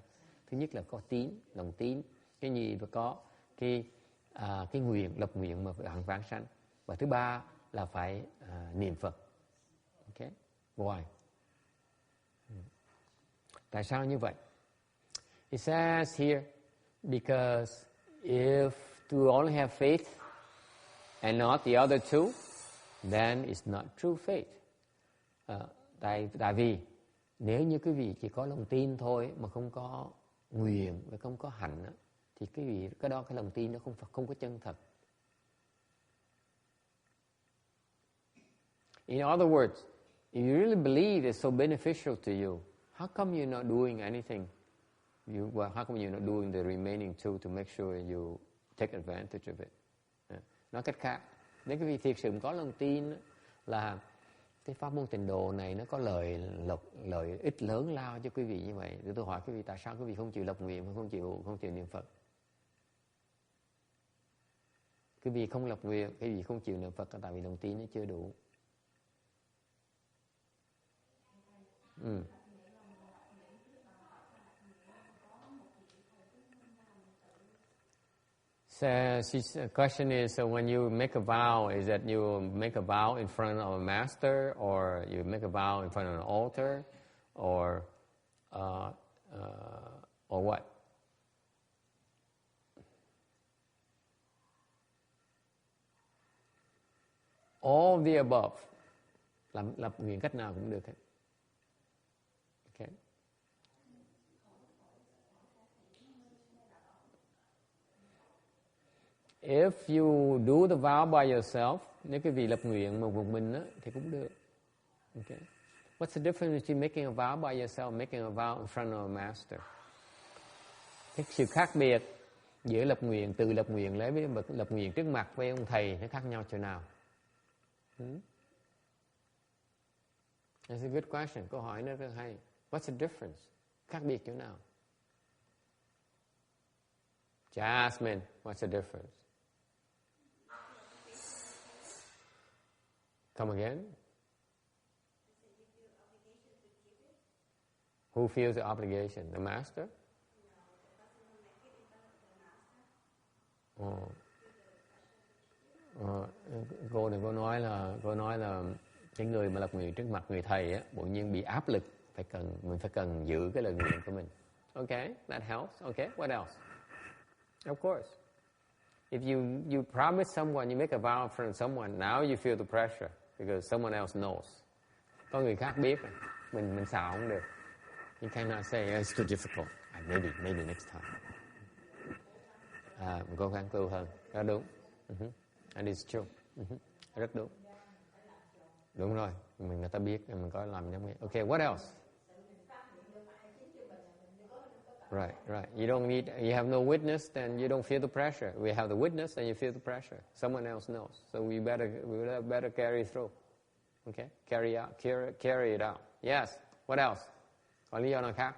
Thứ nhất là có tín, lòng tín. Cái gì phải có cái nguyện, lập nguyện mà phải vãng sanh. Và thứ ba là phải niệm Phật. Okay? Why? Tại sao như vậy? It says here, because if you only have faith and not the other two, then it's not true faith. Tại vì nếu như quý vị chỉ có lòng tin thôi mà không có nguyện và không có hạnh đó, thì cái lòng tin nó không có chân thật. In other words, if you really believe it's so beneficial to you, how come you're not doing anything? How come you're not doing the remaining two to make sure you take advantage of it? Nói cách khác, nếu quý vị thiệt sự có lòng tin là cái pháp môn tịnh độ này nó có lợi ích lớn lao cho quý vị như vậy, thì tôi hỏi quý vị tại sao quý vị không chịu lập nguyện, không chịu niệm Phật? Quý vị không lập nguyện, quý vị không chịu niệm Phật là tại vì lòng tin nó chưa đủ. So, the question is, so when you make a vow, is that you make a vow in front of a master, or you make a vow in front of an altar, or what? All the above. Lập nguyện cách nào cũng được hết. Okay. If you do the vow by yourself, nếu quý vị lập nguyện một mình á, thì cũng được. Okay. What's the difference between making a vow by yourself and making a vow in front of a master? Cái sự khác biệt giữa lập nguyện, tự lập nguyện lấy với lập nguyện trước mặt với ông thầy nó khác nhau chỗ nào? That's a good question. Câu hỏi nó rất hay. What's the difference? Khác biệt chỗ nào? Jasmine, what's the difference? Come again? Who feels the obligation? The master? Cô đừng có nói là cái người mà lập nguyện trước mặt người thầy á, bỗng nhiên bị áp lực, mình phải cần giữ cái lời nguyện của mình. Okay, that helps. Okay, what else? Of course. If you promise someone, you make a vow in front of someone, now you feel the pressure because someone else knows. Có người khác biết, mình xạo không được. You cannot say it's too difficult. Maybe next time. Mình cố gắng tu hơn. Đó đúng. And it's true. Rất đúng. Đúng rồi. Người ta biết, mình có làm giống như. Okay, what else? Right. You have no witness, then you don't feel the pressure. We have the witness, and you feel the pressure. Someone else knows, so we better carry through. Okay, carry it out. Yes. What else? Còn lý do nào khác?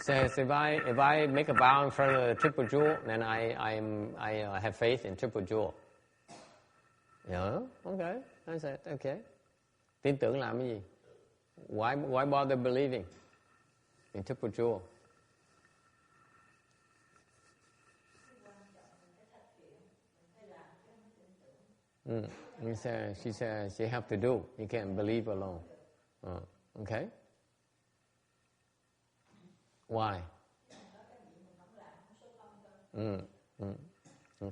So if I make a vow in front of the triple jewel, then I have faith in triple jewel. Yeah, okay, that's it. Okay. Tin tưởng làm cái gì? Why bother believing in triple jewel? She says you have to do. You can't believe alone. Okay. Why?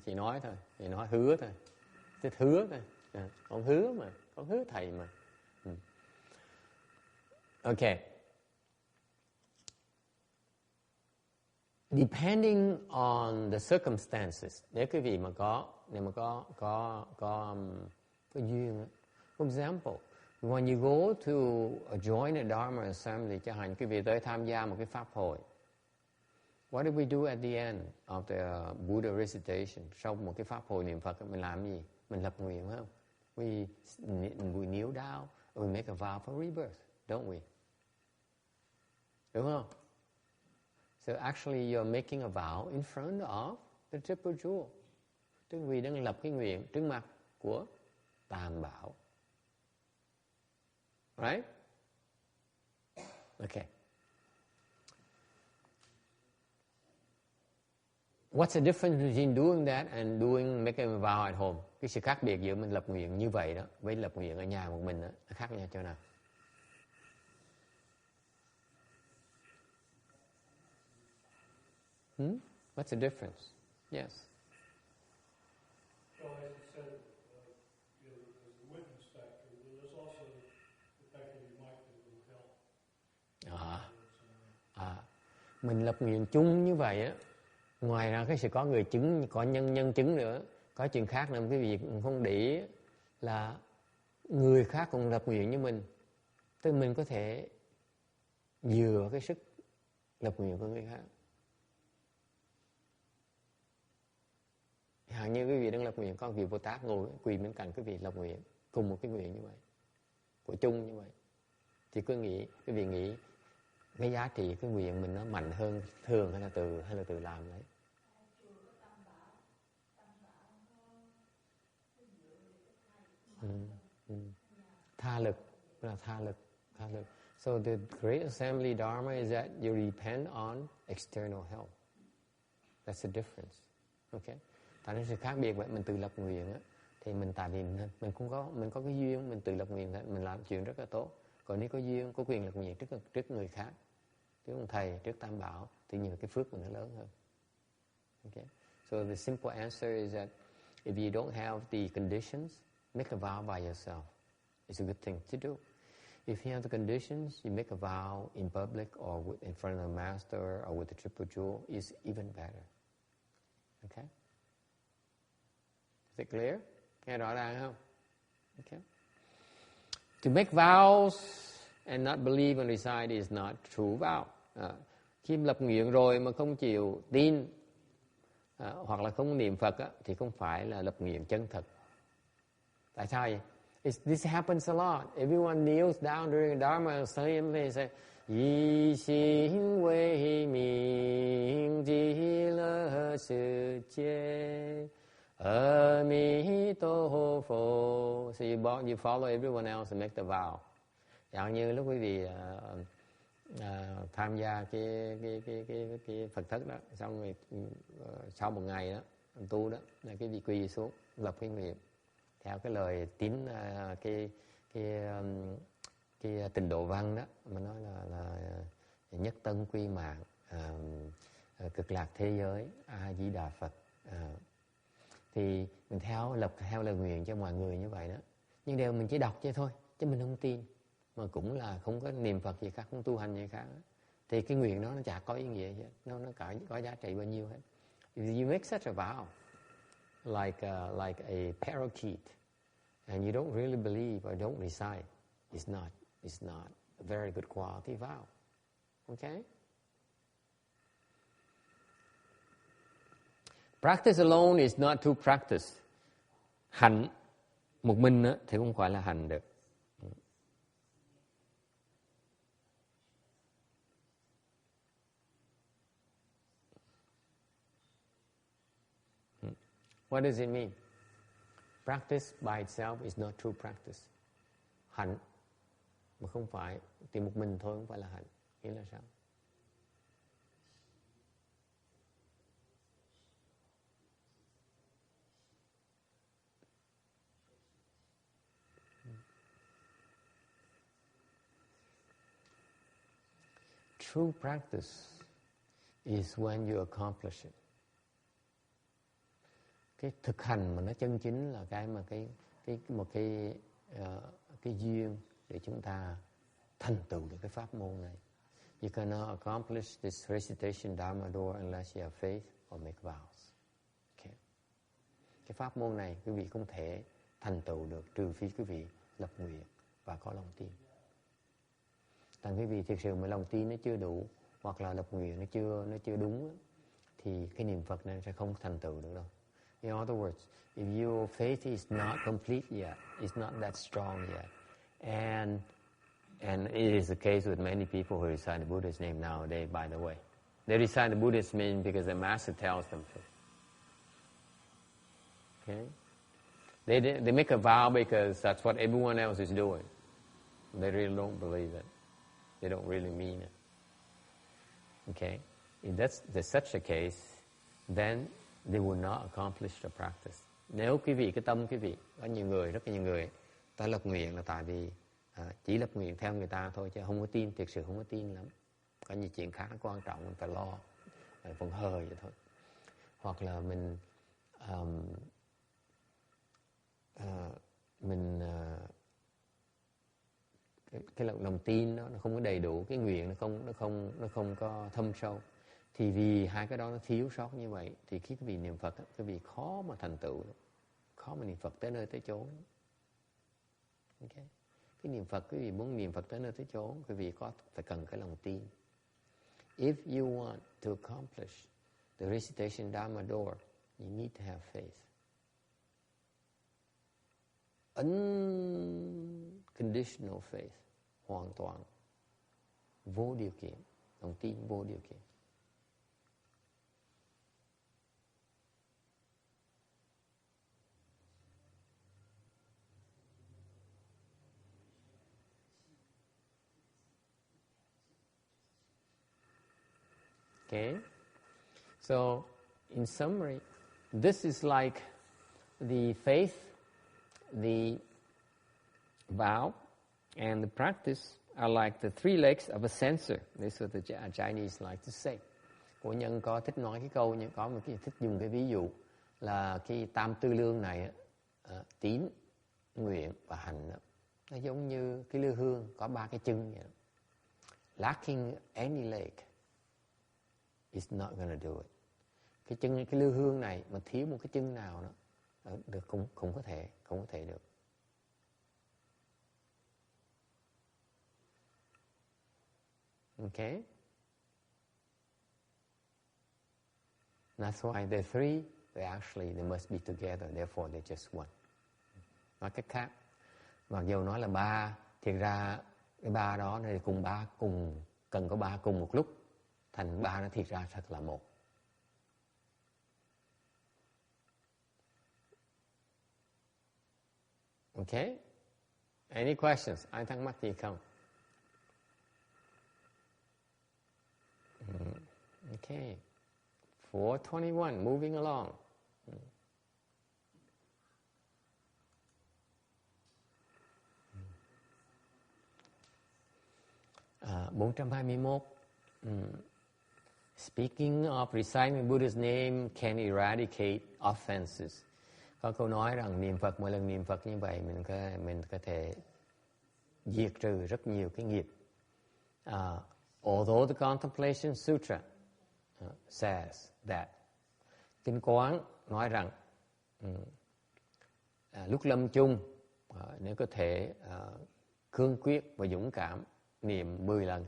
Chị nói thôi, chị nói hứa thôi, thích hứa thôi. Con hứa mà, con hứa thầy mà. Okay. Depending on the circumstances, nếu quý vị mà có duyên. For example, when you go to join a Dharma assembly, chẳng hạn quý vị tới tham gia một cái pháp hội. What do we do at the end of the Buddha recitation? Sau một cái pháp hội niệm Phật, mình làm gì? Mình lập nguyện, phải không? We kneel down, we make a vow for rebirth, don't we? Đúng không? So actually you're making a vow in front of the triple jewel. Tức vì đang lập cái nguyện trước mặt của Tam Bảo. Right? Okay. What's the difference between doing that and making a vow at home? Cái sự khác biệt giữa mình lập nguyện như vậy đó với lập nguyện ở nhà một mình đó, nó khác nhau chỗ nào? What's the difference? Yes. Well, as you said, there's the witness factor, but there's also the fact that you might be able to help. Mình lập nguyện chung như vậy á, ngoài ra cái sự có người chứng, có nhân chứng nữa, có chuyện khác nữa, cái việc không để ý là người khác cũng lập nguyện như mình, tức mình có thể dựa cái sức lập nguyện của người khác. Hẳn như quý vị đang lập nguyện, có vị Bồ Tát ngồi quỳ bên cạnh quý vị lập nguyện cùng một cái nguyện như vậy, của chung như vậy, thì quý vị nghĩ cái giá trị cái nguyện mình nó mạnh hơn thường hay là tự làm đấy. Tha lực là tha lực. So the great assembly dharma is that you depend on external help. That's the difference. Okay. Tại nên sự khác biệt vậy, mình tự lập nguyện á, thì mình mình có cái duyên, mình tự lập nguyện, mình làm chuyện rất là tốt. Còn nếu có duyên, có quyền lập nguyện trước người khác, trước ông thầy, trước Tam Bảo, thì nhiều cái phước mình nó lớn hơn. Okay. So the simple answer is that if you don't have the conditions, make a vow by yourself. It's a good thing to do. If you have the conditions, you make a vow in public or in front of the master or with the triple jewel, is even better. Okay? Is it clear? Nghe rõ ràng không? Okay. To make vows and not believe and recite is not true vow. Khi lập nguyện rồi mà không chịu tin hoặc là không niệm Phật thì không phải là lập nguyện chân thật. Tại sao vậy? This happens a lot. Everyone kneels down during Dharma assembly and say, Yi xin wei ming ji le sư chế Amitabha Phật. So you follow everyone else and make the vow. Chẳng như lúc quý vị tham gia cái Phật thất đó, xong rồi sau một ngày đó tu đó, là cái vị quỳ xuống lập cái nguyện theo cái lời tín cái Tịnh Độ Văn đó, mà nói là nhất tân quy mạng, cực lạc thế giới, A Di Đà Phật. Thì mình lập theo lời nguyện cho mọi người như vậy đó. Nhưng đều mình chỉ đọc chứ thôi, chứ mình không tin, mà cũng là không có niệm Phật gì khác, không tu hành gì khác. Thì cái nguyện đó nó chả có ý nghĩa gì hết, nó có giá trị bao nhiêu hết. If you make such a vow, like a parakeet, and you don't really believe or don't recite, it's not a very good quality vow. Okay? Practice alone is not true practice. Hành một mình thì không phải là hành được. What does it mean? Practice by itself is not true practice. Hành mà không phải, thì một mình thôi không phải là hành. Nghĩa là sao? True practice is when you accomplish it. Cái thực hành mà nó chân chính là cái mà cái duyên để chúng ta thành tựu được cái pháp môn này. You cannot accomplish this recitation Dharma door unless you have faith or make vows. Okay. Cái pháp môn này quý vị không thể thành tựu được trừ phi quý vị lập nguyện và có lòng tin. Tại quý vị thực sự mà lòng tin nó chưa đủ, hoặc là lập nguyện nó chưa đúng, thì cái niệm Phật này sẽ không thành tựu được đâu. In other words, if your faith is not complete yet, it's not that strong yet, and it is the case with many people who recite the Buddha's name nowadays, by the way. They recite the Buddha's name because the master tells them to. Okay? They make a vow because that's what everyone else is doing. They really don't believe it. They don't really mean it. Okay? If there's such a case, then they will not accomplish the practice. Nếu quý vị, cái tâm quý vị, có nhiều người, rất nhiều người, ta lập nguyện là tại vì chỉ lập nguyện theo người ta thôi, chứ không có tin, thiệt sự không có tin lắm. Có nhiều chuyện khá quan trọng mình phải lo, vẫn hờ vậy thôi. Hoặc là cái lòng tin nó không có đầy đủ, cái nguyện nó không có thâm sâu. Thì vì hai cái đó nó thiếu sót như vậy, thì khi quý vị niệm Phật, quý vị khó mà thành tựu, khó mà niệm Phật tới nơi tới chốn. Okay? Cái niệm Phật, quý vị muốn niệm Phật tới nơi tới chốn, quý vị phải cần cái lòng tin. If you want to accomplish the recitation Dharma door, you need to have faith. Unconditional faith, hoàn toàn, vô điều kiện, lòng tin vô điều kiện. Okay, so in summary, this is like the faith, the vow, and the practice are like the three legs of a censer. This is what the Chinese like to say. Cổ nhân có thích nói cái câu, nhưng có một cái thích dùng cái ví dụ là cái tam tư lương này, tín, nguyện và hành, nó giống như cái lư hương có ba cái chân vậy. Lacking any leg, it's not gonna do it. Cái lư hương này mà thiếu một cái chân nào đó, được cũng có thể được. Okay? That's why they're three. They must be together. Therefore, they're just one. Nói cách khác, mặc dù nói là ba, thiệt ra cái ba đó này cần có ba cùng một lúc, thành ba nó thiệt ra thật là một. Okay? Any questions? Ai thắc mắc gì không? Okay. 421, moving along. 421. Speaking of reciting Buddha's name can eradicate offenses. Có câu nói rằng niệm Phật, mỗi lần niệm Phật như vậy mình có thể diệt trừ rất nhiều cái nghiệp. Although the Contemplation Sutra says that, Kinh Quán nói rằng lúc lâm chung nếu có thể cương quyết và dũng cảm niệm 10 lần,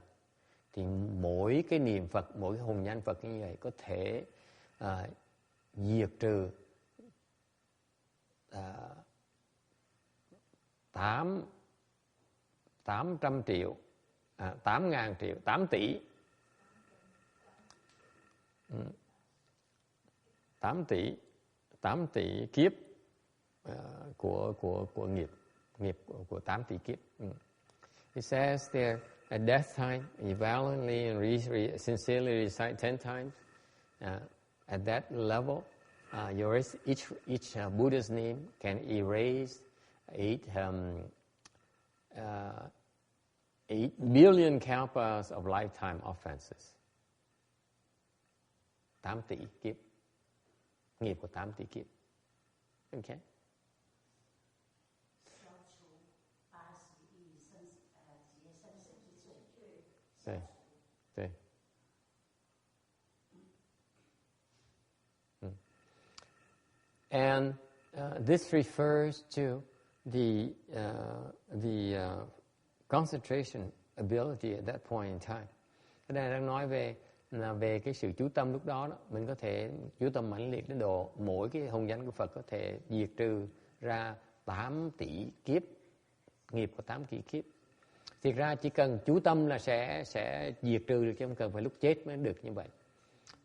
thì mỗi cái niệm Phật, mỗi cái hùng danh Phật như vậy có thể diệt trừ 8 tỷ kiếp của nghiệp của 8 tỷ kiếp. It says there, at death time, you valiantly and sincerely recite 10 times. At that level, each Buddha's name can erase 8 billion kalpas of lifetime offenses. 8 tỷ kiếp, nghiệp của 8 tỷ kiếp. Okay. And this refers to the concentration ability at that point in time. Cái này đang nói về cái sự chú tâm lúc đó, mình có thể chú tâm mãnh liệt đến độ mỗi cái hồng danh của Phật có thể diệt trừ ra 8 tỷ kiếp, nghiệp của 8 tỷ kiếp. Thiệt ra chỉ cần chú tâm là sẽ diệt trừ được, chứ không cần phải lúc chết mới được như vậy.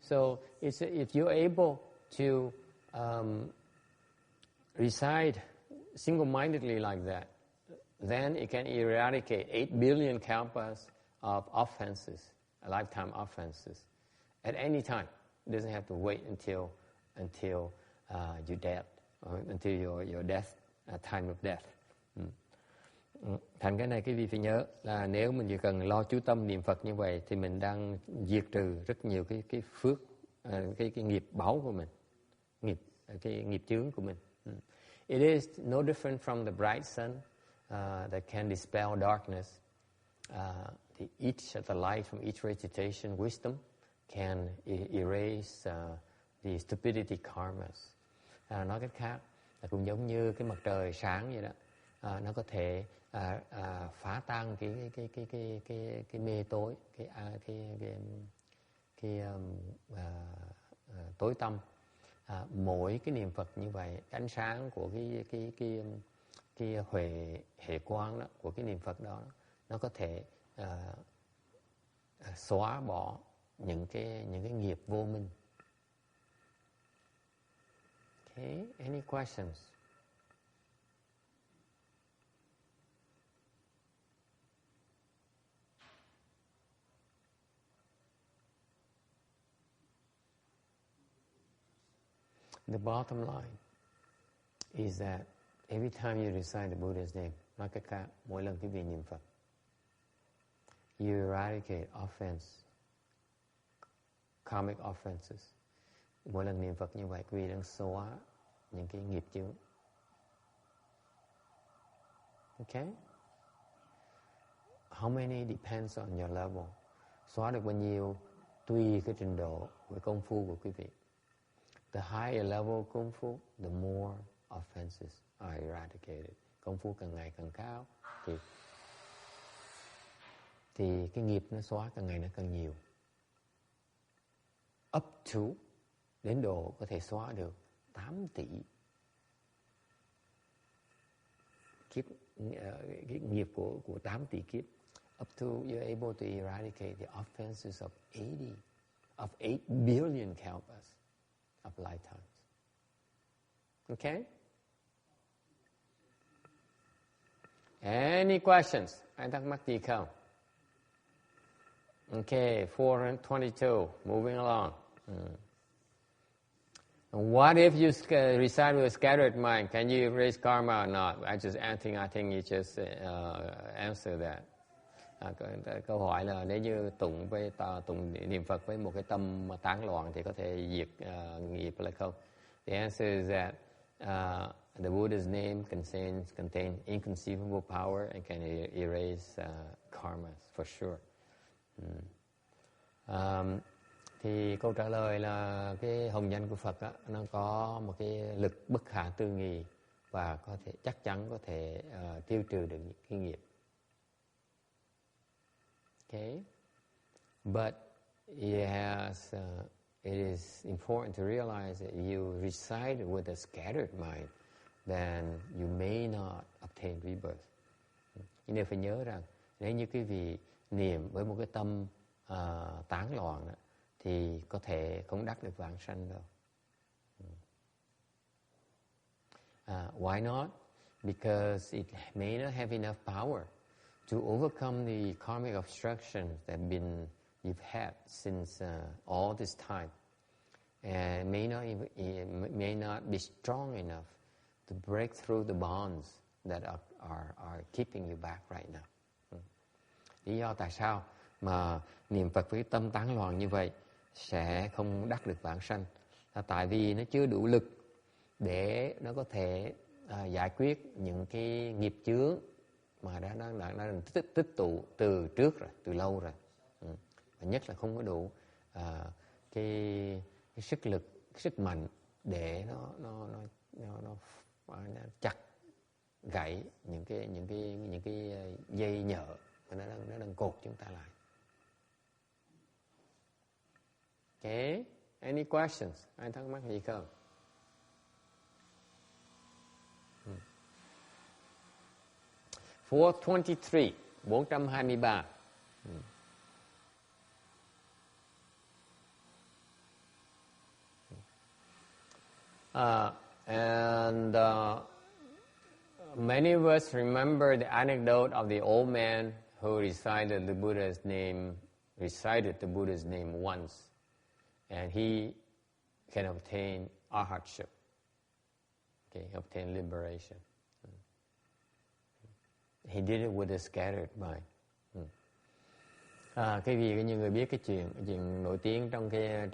So if you're able to recite single-mindedly like that, then it can eradicate 8 billion kalpas of offenses, lifetime offenses, at any time. It doesn't have to wait until you're dead, or until your death, time of death. Thành cái này quý vị phải nhớ là nếu mình chỉ cần lo chú tâm niệm Phật như vậy thì mình đang diệt trừ rất nhiều cái phước, cái nghiệp báu của mình, cái nghiệp chướng của mình. It is no different from the bright sun that can dispel darkness. Each of the light from each recitation wisdom can erase the stupidity karmas. Nói cách khác là cũng giống như cái mặt trời sáng vậy đó, nó có thể phá tan cái mê tối, cái tối tăm. Mỗi cái niệm Phật như vậy, ánh sáng của cái hệ quang đó, của cái niệm Phật đó, nó có thể xóa bỏ những cái nghiệp vô minh. Okay, any questions? The bottom line is that every time you recite the Buddha's name, nói cách khác, mỗi lần quý vị niệm Phật, you eradicate offense, karmic offenses. Mỗi lần niệm Phật như vậy, quý vị đang xóa những cái nghiệp chướng. Okay? How many depends on your level. Xóa được bao nhiêu tùy cái trình độ của công phu của quý vị. The higher level công phu, the more offenses are eradicated. Công phu càng ngày càng cao thì cái nghiệp nó xóa càng ngày nó càng nhiều. Up to, đến độ có thể xóa được 8 tỷ kiếp, cái nghiệp của 8 tỷ kiếp. Up to you're able to eradicate the offenses of 8 billion kalpas of lifetimes. Okay? Any questions? Ai thắc mắc gì không? Okay, 422, moving along. What if you reside with a scattered mind? Can you erase karma or not? I think you just answer that. Câu hỏi là nếu như tụng niệm Phật với một cái tâm tán loạn thì có thể diệt nghiệp hay không? The answer is that the Buddha's name contains inconceivable power and can erase karmas for sure. Thì câu trả lời là cái hồng danh của Phật á, nó có một cái lực bất khả tư nghị và có thể chắc chắn có thể tiêu trừ được những cái nghiệp. Okay, but it is important to realize that you reside with a scattered mind, then you may not obtain rebirth. Nhưng nếu phải nhớ rằng nếu như quý vị niệm với một cái tâm tán loạn đó, thì có thể không đắc được vãng sanh đâu. Why not? Because it may not have enough power to overcome the karmic obstructions that you've had since all this time, and may not be strong enough to break through the bonds that are keeping you back right now. Lý do tại sao mà niệm Phật với tâm tán loạn như vậy sẽ không đắc được vãng sanh là tại vì nó chưa đủ lực để nó có thể giải quyết những cái nghiệp chướng mà đã tích tụ từ trước rồi, từ lâu rồi. Và nhất là không có đủ cái sức lực, sức mạnh để nó chặt gãy những cái dây nhợ mà nó đang cột chúng ta lại. Okay, any questions? Ai thắc mắc gì không? 423, 423. And many of us remember the anecdote of the old man who recited the Buddha's name once, and he can obtain arhatship. Okay, obtain liberation. He did it with a scattered mind. Cái gì như người biết cái chuyện nổi tiếng trong cái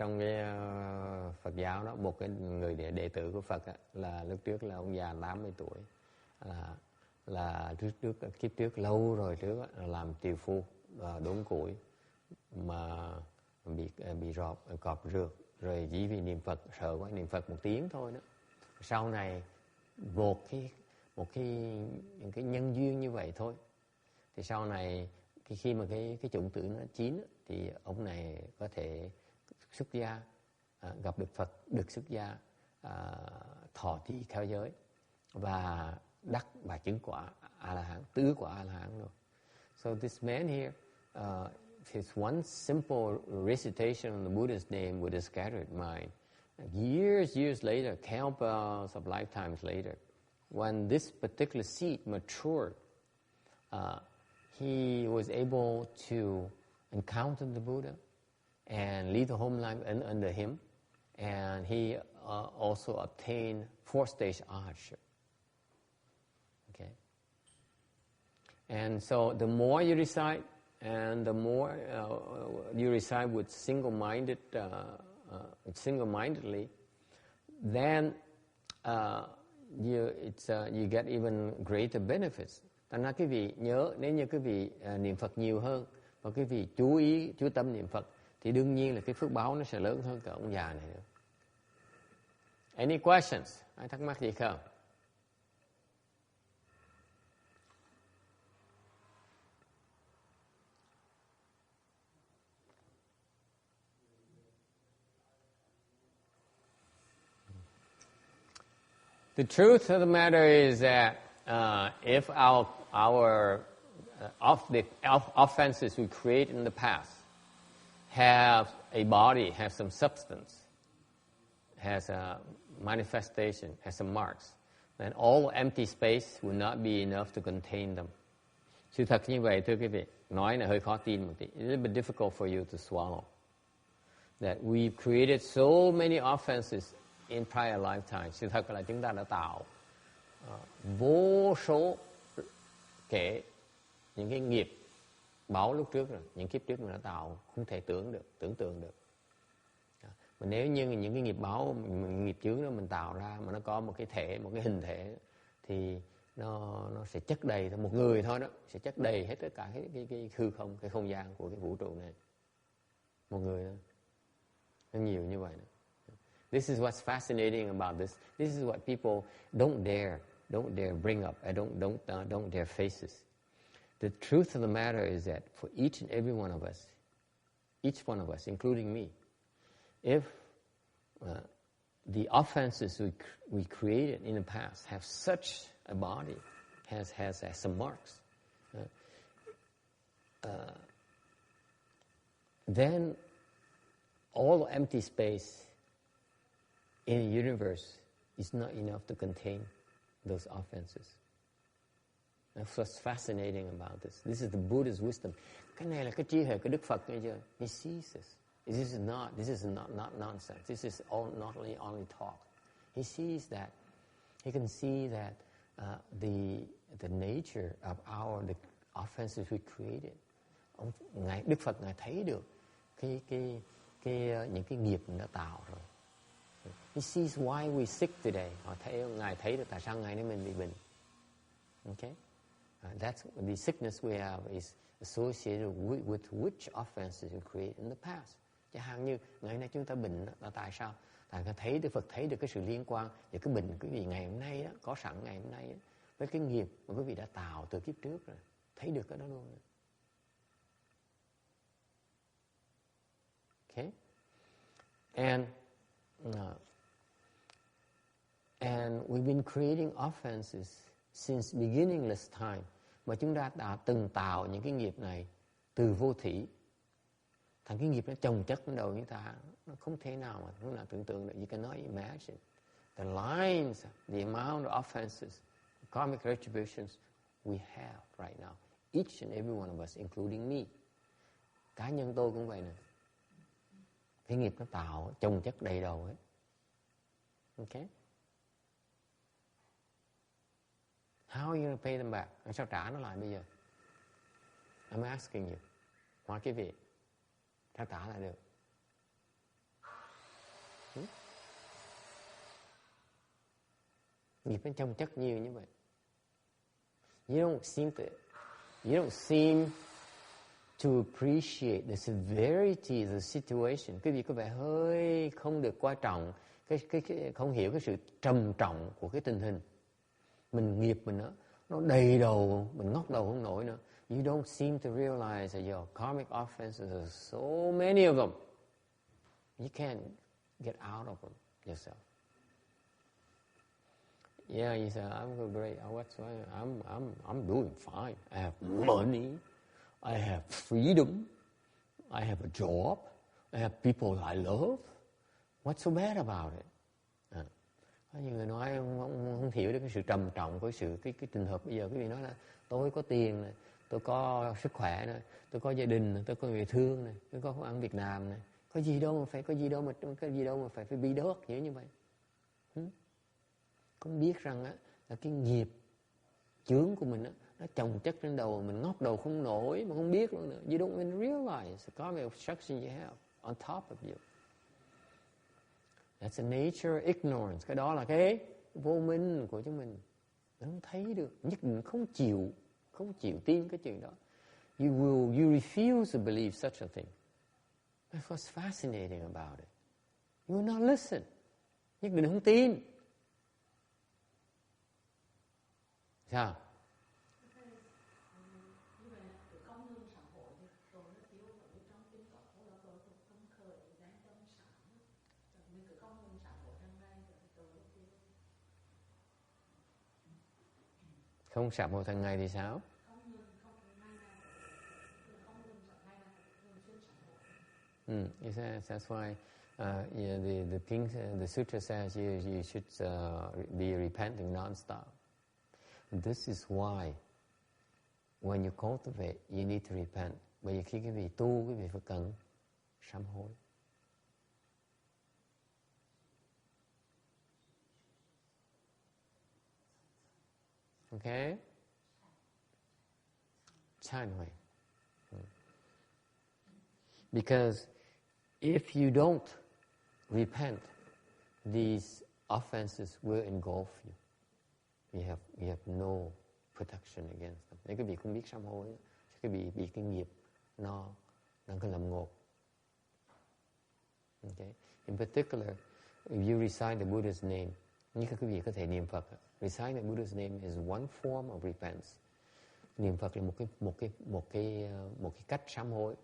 Phật giáo đó, một cái người đệ tử của Phật á, là lúc trước là ông già 80 tuổi, là kiếp trước lâu rồi trước á, làm tiều phu đốn củi mà bị cọp rượt, rồi chỉ vì niệm Phật, sợ quá niệm Phật 1 tiếng thôi đó. Sau này những cái nhân duyên như vậy thôi, thì sau này khi mà cái chủng tử nó chín thì ông này có thể xuất gia, gặp được Phật, được xuất gia, thọ trì theo giới và đắc và chứng quả A La Hán, tứ quả A La Hán rồi. So this man here, his one simple recitation of the Buddha's name with a scattered mind, years later, countless of lifetimes later, when this particular seed matured, he was able to encounter the Buddha and lead the home life under him, and he also obtained 4-stage arhatship. Okay, and so the more you recite, and the more you recite with single-mindedly, then you get even greater benefits. Thành ra quý vị nhớ, nếu như quý vị niệm Phật nhiều hơn và quý vị chú tâm niệm Phật, thì đương nhiên là cái phước báo nó sẽ lớn hơn cả ông già này nữa. Any questions? Ai thắc mắc gì không? The truth of the matter is that if the offenses we create in the past have a body, have some substance, has a manifestation, has some marks, then all empty space will not be enough to contain them. Sự thật như vậy, thưa quý vị, nói là hơi khó tin một tí. It's a little bit difficult for you to swallow. That we've created so many offenses in prior lifetimes. Sự thật là chúng ta đã tạo vô số kể những cái nghiệp báo lúc trước rồi, những kiếp trước mình đã tạo không thể tưởng tượng được. Mà nếu như những cái nghiệp báo, nghiệp chướng đó mình tạo ra mà nó có một cái thể, một cái hình thể, thì nó sẽ chất đầy, một người thôi đó sẽ chất đầy hết tất cả cái hư không, cái không gian của cái vũ trụ này. Một người thôi, nó nhiều như vậy đó. This is what's fascinating about this. This is what people don't dare bring up. Don't dare face this. The truth of the matter is that for each and every one of us, including me, if the offenses we created in the past have such a body, has some marks, then all empty space in the universe is not enough to contain those offenses. That's what's fascinating about this. This is the Buddha's wisdom. Cái này là cái trí huệ của Đức Phật nghe chưa? He sees this. This is not nonsense. This is not only talk. He sees that. He can see that the nature of the offenses we created. Đức Phật ngài thấy được những cái nghiệp mình đã tạo rồi. He sees why we sick today. Ngài thấy được tại sao ngày nay mình bị bệnh. Okay? That's the sickness we have is associated with which offenses we create in the past. Chẳng hạn như ngày nay chúng ta bệnh là tại sao? Tại Đức Phật thấy được cái sự liên quan và cái bệnh quý vị ngày hôm nay đó, có sẵn ngày hôm nay đó, với cái nghiệp mà quý vị đã tạo từ kiếp trước rồi. Thấy được cái đó luôn. Okay? And we've been creating offenses since beginningless time. Mà chúng ta đã từng tạo những cái nghiệp này từ vô thỉ. Thành cái nghiệp nó chồng chất lên đầu chúng ta, nó không thể nào mà tưởng tượng được. You cannot imagine the lines, the amount of offenses, karmic retributions we have right now. Each and every one of us, including me. Cá nhân tôi cũng vậy nè. Cái nghiệp nó tạo chồng chất đầy đầu ấy. Okay? How are you going to pay them back? Làm sao trả nó lại bây giờ? I'm asking you. Hỏi quý vị. Sao trả lại được? Nghiệp nó chồng chất nhiều như vậy. You don't seem to appreciate the severity of the situation. Quý vị có vẻ hơi không được quan trọng, không hiểu cái sự trầm trọng của cái tình hình. Mình nghiệp mình nó đầy đầu, mình ngóc đầu không nổi nữa. You don't seem to realize that your karmic offenses are so many of them. You can't get out of them yourself. Yeah, you say, I'm great. I'm doing fine. I have money. I have freedom. I have a job. I have people I love. What's so bad about it? Có nhiều người nói không hiểu được cái sự trầm trọng của cái trường hợp bây giờ. Quý vị nói là tôi có tiền này, tôi có sức khỏe này, tôi có gia đình này, tôi có người thương này, tôi có ăn Việt Nam này. Có gì đâu mà phải bị đớt như vậy. Không biết rằng là cái nghiệp chướng của mình nó chồng chất trên đầu mình ngóc đầu không nổi mà không biết luôn nữa. You don't even realize the karmic obstruction you have on top of you. That's the nature of ignorance. Cái đó là cái vô minh của chúng mình. Nó không thấy được, nhất định không chịu tin cái chuyện đó. You refuse to believe such a thing. That's what's fascinating about it. You will not listen. Nhất định không tin. Sao? Không sám hối hàng ngày thì sao? That's why the King, the Sutra says you should be repenting non-stop. This is why when you cultivate, you need to repent. Bởi vì khi quý vị tu, quý vị phải cần sám hối. Okay? Chanway. Because if you don't repent, these offenses will engulf you. You have no protection against them. Nếu quý vị không biết sám hối, quý vị bị cái nghiệp nó có lầm ngột. Okay? In particular, if you recite the Buddha's name, như các quý vị có thể niệm Phật. Recite the Buddha's name is one form of repentance. Niệm Phật là một cái cách sám hối.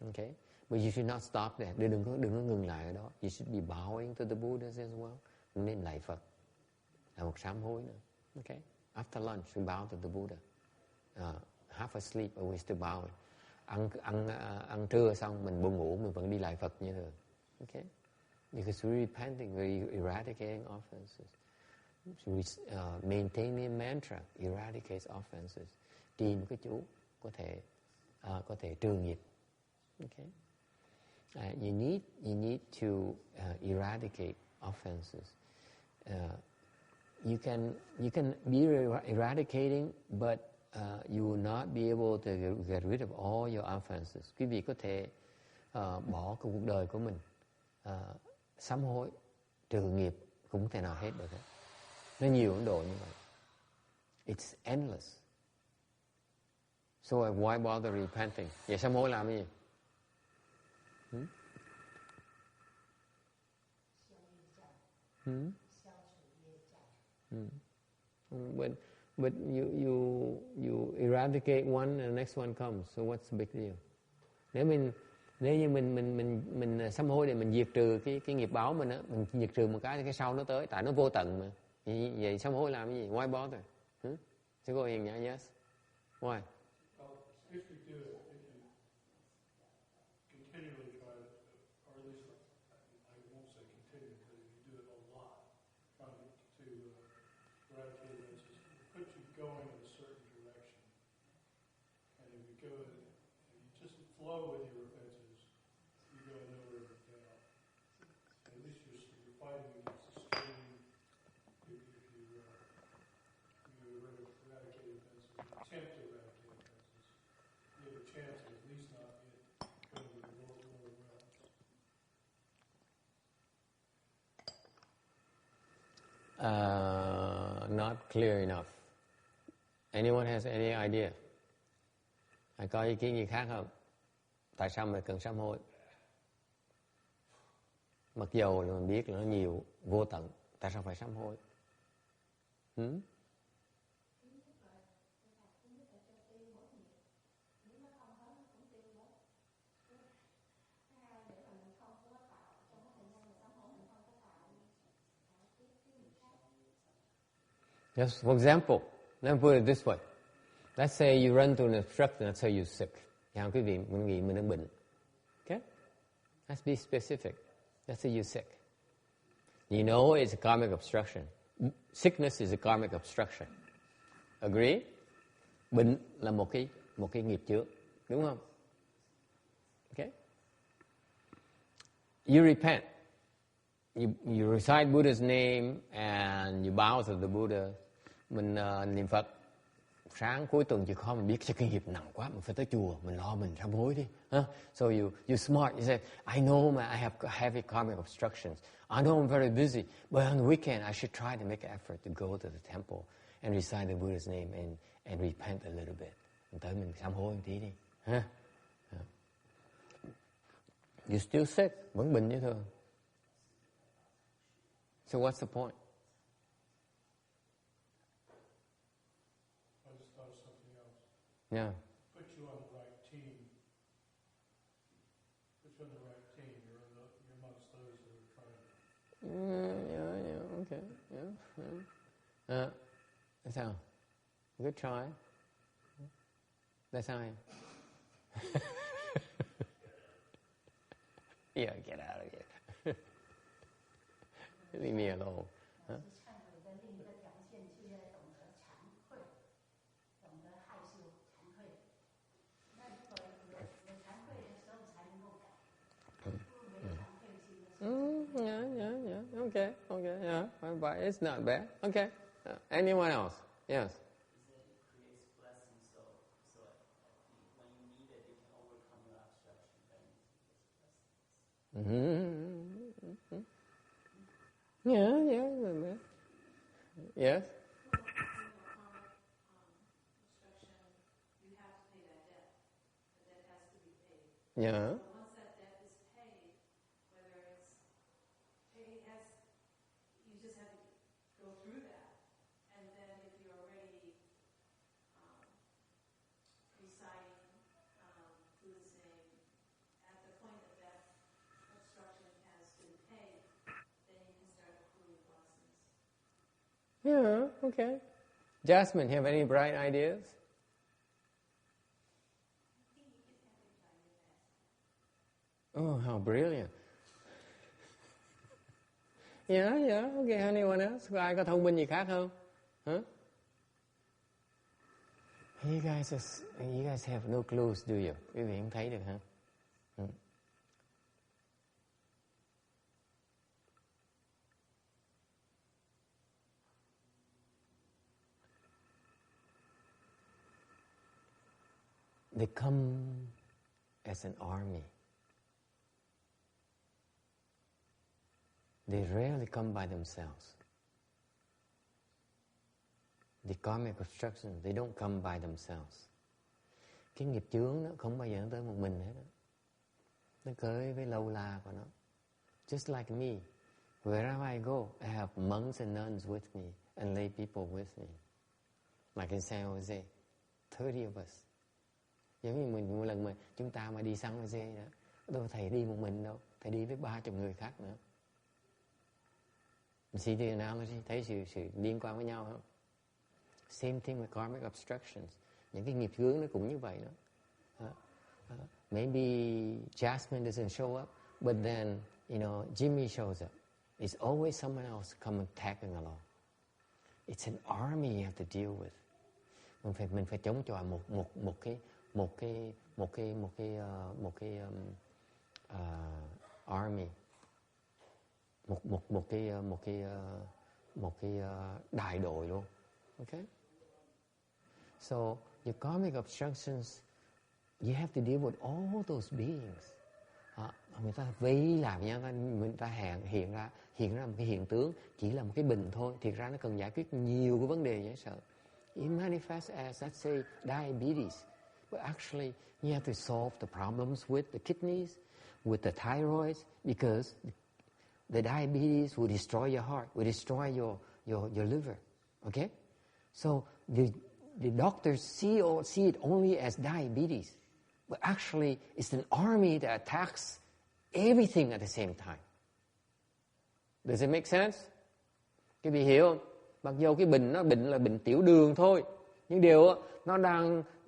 Okay? But you should not stop there. Đừng có ngừng lại ở đó. You should be bowing to the Buddha as well. Nên lạy Phật là một sám hối nữa. Okay? After lunch, we bow to the Buddha. Half asleep, we still bowing. Ăn trưa xong mình buồn ngủ, mình vẫn đi lạy Phật như thường. Okay? Because we're repenting, we're eradicating offenses. Maintaining a mantra eradicates offenses. Trì một cái chú có thể trừ nghiệp. Okay? You need to eradicate offenses. You can be eradicating, but you will not be able to get rid of all your offenses. Quý vị có thể bỏ cái cuộc đời của mình, sám hối, trừ nghiệp cũng không thể nào hết được hết. Nó nhiều Ấn Độ như vậy. It's endless. So why bother repenting? Vậy sám hối làm cái gì? But you eradicate one and the next one comes. So what's the big deal? Nếu như mình sám hối để mình diệt trừ cái nghiệp báo mình á, mình diệt trừ một cái sau nó tới, tại nó vô tận mà. Vậy sám hối làm cái gì? Why bother? Sẽ go in, yes. Why? If you do it, if you continually try to, or at least I won't say continue, because if you do it a lot, eradicated offenses put you going in a certain direction. And if you go, if you just flow with your offenses, you go nowhere but down. At least you're fighting against the stream. If you eradicate offenses, attempt to eradicate offenses, you have a chance of at least not going to the lower realms. Not clear enough. Anyone has any idea? Ai có ý kiến gì khác không? Tại sao mình cần sám hối? Mặc dầu là mình biết là nó nhiều, vô tận, tại sao phải sám hối? Just for example, let me put it this way. Let's say you run to an obstruction, let's say you're sick. Chào quý vị, mình nghĩ mình đang bệnh. Okay? Let's be specific. Let's say you're sick. You know it's a karmic obstruction. Sickness is a karmic obstruction. Agree? Bệnh là một cái nghiệp chướng, đúng không? Okay? You repent. You recite Buddha's name and you bow to the Buddha. Mình niệm Phật. Sáng cuối tuần chỉ không, mình biết cái nghiệp nặng quá, mình phải tới chùa, mình lo mình sám hối đi. So you smart, you say, I know I have heavy karmic obstructions. I know I'm very busy, but on the weekend I should try to make an effort to go to the temple and recite the Buddha's name and repent a little bit. Mình tới mình sám hối một tí đi. You're still sick, vẫn bệnh như thường. So what's the point? I just thought of something else. Yeah. Put you on the right team. Put you on the right team. You're amongst those that are trying. Yeah, okay, yeah. That's how. Good try. That's how. Yeah, get out of here. Leave me alone. Huh? Yeah. Okay, yeah. But it's not bad. Okay. Anyone else? Yes. It creates blessings, so when you need it, you can overcome your obstruction. Yeah. Yes. You have to pay that debt. The debt has to be paid. Yeah. So once that debt is paid, whether it's paid as, you just have to go through that. And then if you're already reciting Buddha's name, at the point that that obstruction has been paid, then you can start accruing blessings. Yeah, okay. Jasmine, have any bright ideas? Oh, how brilliant. Yeah, okay. Anyone else? Có ai có thông minh gì khác không? Huh? You guys have no clues, do you? Quý vị không thấy được hả? They come as an army. They rarely come by themselves. The karmic obstructions, they don't come by themselves. Cái nghiệp chướng nó không bao giờ nó tới một mình hết. Nó tới với lâu la của nó. Just like me. Wherever I go, I have monks and nuns with me and lay people with me. Like in San Jose, 30 of us. Giống như mình một lần mà chúng ta mà đi San Jose đó, đâu thầy đi một mình đâu, thầy đi với 30 người khác nữa. You see the analogy? Thấy sự liên quan với nhau không? Same thing with karmic obstructions. Những cái nghiệp chướng nó cũng như vậy đó. Maybe Jasmine doesn't show up, but then, Jimmy shows up. It's always someone else coming tagging along. It's an army you have to deal with. Mình phải chống chọi một cái army, một cái đại đội luôn. Okay? So your karmic obstructions, you have to deal with all those beings. Người ta vây làm nha, người ta hiện ra một cái hiện tướng, chỉ là một cái bình thôi. Thiệt ra nó cần giải quyết nhiều cái vấn đề dễ sợ. It manifests as, let's say, diabetes. But actually, you have to solve the problems with the kidneys, with the thyroid, because the diabetes will destroy your heart, will destroy your liver. Okay? So the doctors see it only as diabetes. But actually, it's an army that attacks everything at the same time. Does it make sense? Quý vị hiểu không? Mặc dù cái bệnh là bệnh tiểu đường thôi, nhưng điều nó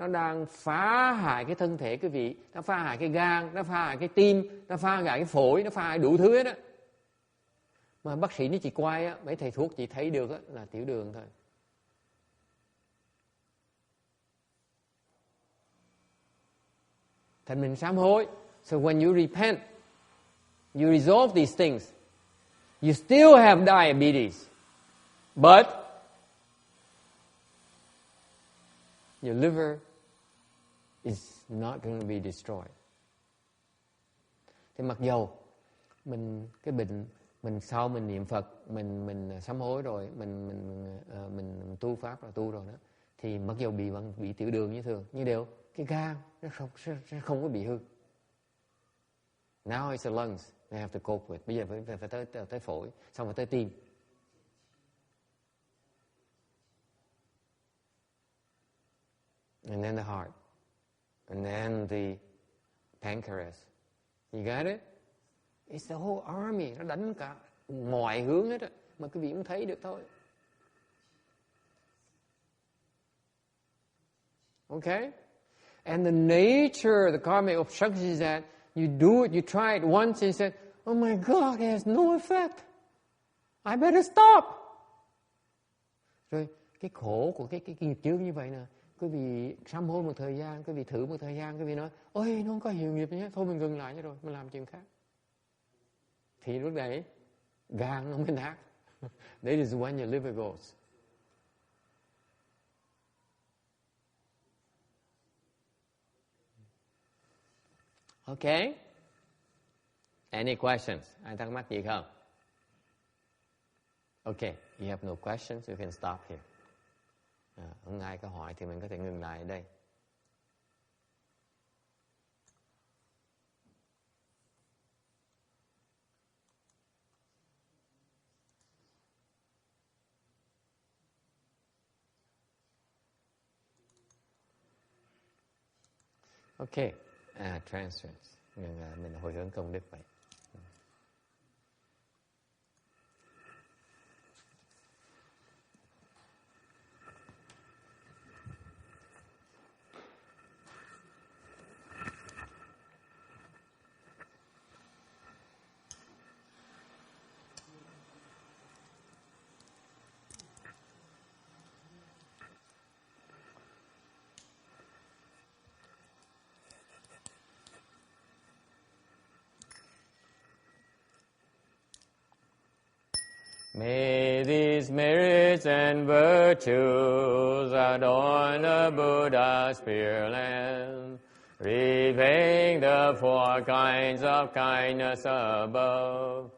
đang phá hại cái thân thể quý vị, nó phá hại cái gan, nó phá hại cái tim, nó phá hại cái phổi, nó phá hại đủ thứ hết á. Mà bác sĩ nếu chị quay á, mấy thầy thuốc chị thấy được á là tiểu đường thôi. Thành mình sám hối. So when you repent, you resolve these things. You still have diabetes, but your liver is not going to be destroyed. Thì mặc dầu mình sau mình niệm Phật, mình sám hối rồi, mình tu pháp rồi, tu rồi đó, thì mặc dầu bị tiểu đường như thường, nhưng đều cái gan nó không có bị hư. Now it's the lungs they have to cope with. Bây giờ phải tới phổi, xong rồi tới tim. And then the heart. And then the pancreas. You got it? It's the whole army. Nó đánh cả mọi hướng hết á. Mà quý vị cũng thấy được thôi. Okay? And the nature of the karmic obstruction is that you do it, you try it once and you say, oh my God, it has no effect. I better stop. Rồi cái khổ của cái nghiệp chướng như vậy nè, quý vị sám hối một thời gian, quý vị thử một thời gian, quý vị nói, ôi nó không có hiệu nghiệp nhé, thôi mình ngừng lại cho rồi, mình làm chuyện khác. Thì lúc đấy gan nó mới nát. That is when your liver goes. Okay? Any questions? Ai thắc mắc gì không? Okay, you have no questions, you can stop here. Không ai có hỏi thì mình có thể ngừng lại ở đây. Okay, transference. Mình hồi hướng công đức vậy. May these merits and virtues adorn the Buddha's Pureland, repaying the 4 kinds of kindness above,